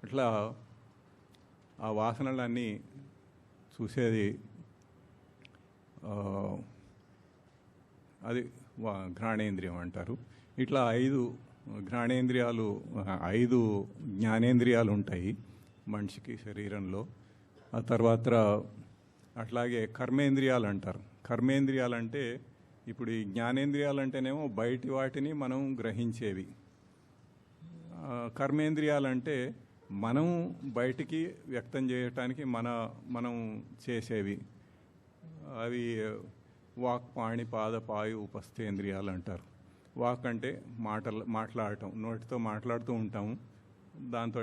ఇట్లా ఆ వాసనలన్నీ చూసేది అది ఘ్రాణేంద్రియం అంటారు. ఇట్లా 5 ఘ్రాణేంద్రియాలు, 5 జ్ఞానేంద్రియాలు ఉంటాయి మనిషికి శరీరంలో. ఆ తర్వాత అట్లాగే కర్మేంద్రియాలు అంటారు. కర్మేంద్రియాలు అంటే ఇప్పుడు ఈ జ్ఞానేంద్రియాలు అంటేనేమో బయటి వాటిని మనం గ్రహించేవి. కర్మేంద్రియాలు అంటే మనం బయటికి వ్యక్తం చేయటానికి మనం చేసేవి. అవి వాక్, పాణి, పాద, పాయు, ఉపస్థేంద్రియాలు అంటారు. వాక్ అంటే మాట్లాడటం, నోటితో మాట్లాడుతూ ఉంటాము, దాంతో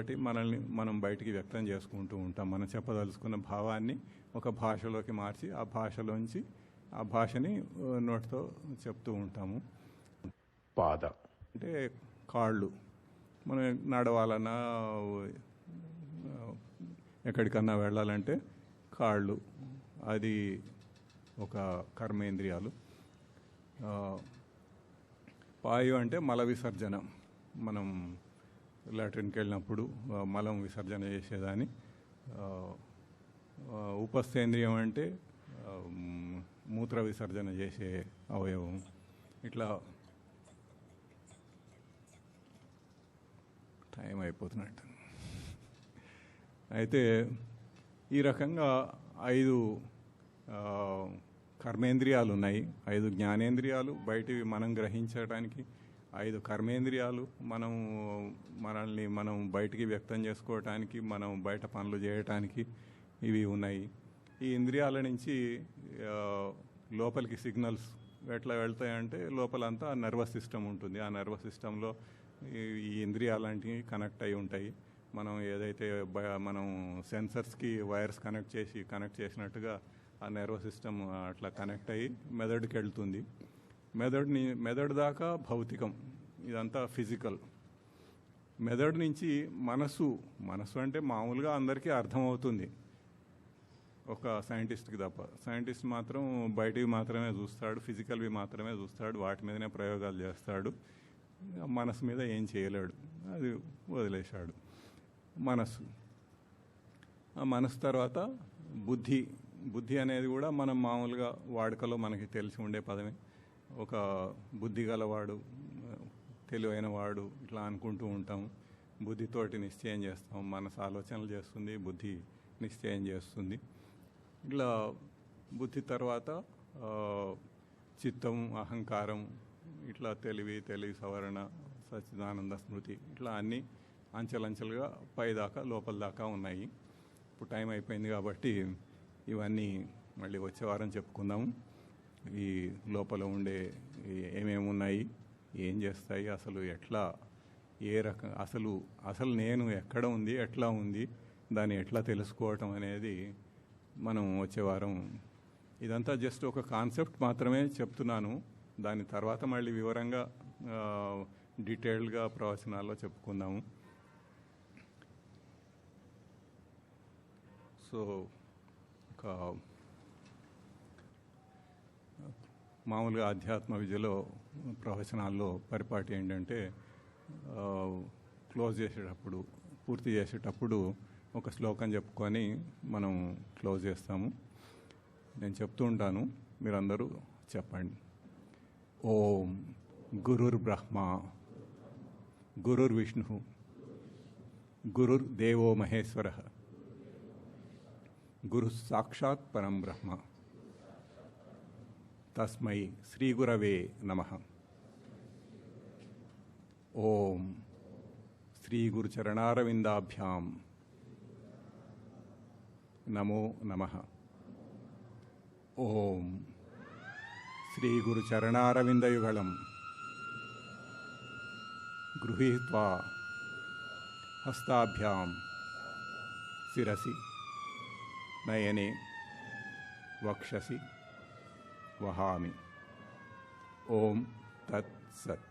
మనం బయటికి వ్యక్తం చేసుకుంటూ ఉంటాం. మనం చెప్పదలుచుకున్న భావాన్ని ఒక భాషలోకి మార్చి ఆ భాషలోంచి ఆ భాషని నోటితో చెప్తూ ఉంటాము. పాద అంటే కాళ్ళు, మనం నడవాలన్నా ఎక్కడికన్నా వెళ్ళాలంటే కాళ్ళు, అది ఒక కర్మేంద్రియాలు. పాయు అంటే మల విసర్జన, మనం లాట్రిన్కి వెళ్ళినప్పుడు మలం విసర్జన చేసేదాన్ని. ఉపస్థేంద్రియం అంటే మూత్ర విసర్జన చేసే అవయవం. ఇట్లా టైం అయిపోతున్నట్టు. అయితే ఈ రకంగా 5 కర్మేంద్రియాలు ఉన్నాయి, 5 జ్ఞానేంద్రియాలు బయటివి మనం గ్రహించడానికి, 5 కర్మేంద్రియాలు మనం బయటికి వ్యక్తం చేసుకోవటానికి, మనం బయట పనులు చేయటానికి ఇవి ఉన్నాయి. ఈ ఇంద్రియాల నుంచి లోపలికి సిగ్నల్స్ ఎట్లా వెళ్తాయంటే, లోపలంతా నర్వస్ సిస్టమ్ ఉంటుంది. ఆ నర్వస్ సిస్టంలో ఈ ఇంద్రియాలంటివి కనెక్ట్ అయి ఉంటాయి. మనం ఏదైతే మనం సెన్సర్స్కి వైర్స్ కనెక్ట్ చేసినట్టుగా ఆ నర్వస్ సిస్టమ్ అట్లా కనెక్ట్ అయ్యి మెదడుకి వెళ్తుంది. మెదడు దాకా భౌతికం, ఇదంతా ఫిజికల్. మెదడు నుంచి మనసు అంటే మామూలుగా అందరికీ అర్థమవుతుంది, ఒక సైంటిస్ట్కి తప్ప. సైంటిస్ట్ మాత్రం బయటివి మాత్రమే చూస్తాడు, ఫిజికల్వి మాత్రమే చూస్తాడు, వాటి మీదనే ప్రయోగాలు చేస్తాడు. మనసు మీద ఏం చేయలేడు, అది వదిలేశాడు. ఆ మనసు తర్వాత బుద్ధి అనేది కూడా మనం మామూలుగా వాడుకలో మనకి తెలిసి ఉండే పదమే. ఒక బుద్ధి గలవాడు, తెలివైన వాడు ఇట్లా అనుకుంటూ ఉంటాం. బుద్ధితోటి నిశ్చయం చేస్తాం, మనసు ఆలోచనలు చేస్తుంది, బుద్ధి నిశ్చయం చేస్తుంది. ఇట్లా బుద్ధి తర్వాత చిత్తం, అహంకారం, ఇట్లా తెలివి సవరణ, సచ్చిదానంద స్మృతి, ఇట్లా అన్నీ అంచెలంచెలుగా పైదాకా లోపల దాకా ఉన్నాయి. ఇప్పుడు టైం అయిపోయింది కాబట్టి ఇవన్నీ మళ్ళీ వచ్చే వారం చెప్పుకుందాము. ఈ లోపల ఉండే ఏమేమి ఉన్నాయి, ఏం చేస్తాయి, అసలు ఎట్లా, ఏ రకం, అసలు నేను ఎక్కడ ఉంది, ఎట్లా ఉంది, దాన్ని ఎట్లా తెలుసుకోవటం అనేది మనం వచ్చే వారం. ఇదంతా జస్ట్ ఒక కాన్సెప్ట్ మాత్రమే చెప్తున్నాను, దాని తర్వాత మళ్ళీ వివరంగా డీటెయిల్డ్గా ప్రవచనాల్లో చెప్పుకుందాము. సో ఒక మామూలుగా ఆధ్యాత్మ విద్యలో ప్రవచనాల్లో పరిపాటి ఏంటంటే, పూర్తి చేసేటప్పుడు ఒక శ్లోకం చెప్పుకొని మనం క్లోజ్ చేస్తాము. నేను చెప్తూ ఉంటాను, మీరందరూ చెప్పండి. ఓం గురుర్బ్రహ్మ గురుర్విష్ణు గురుర్దేవో మహేశ్వర గురు సాక్షాత్ పరం బ్రహ్మ తస్మై శ్రీగురవే నమః. ఓం శ్రీగురుచరణారవిందాభ్యాం నమో నమః. ఓం శ్రీగురుచరణారవిందయుగళం గృహీత్వా హస్తాభ్యాం శిరసి నయనే వక్షసి వహామి. ఓం తత్ సత్.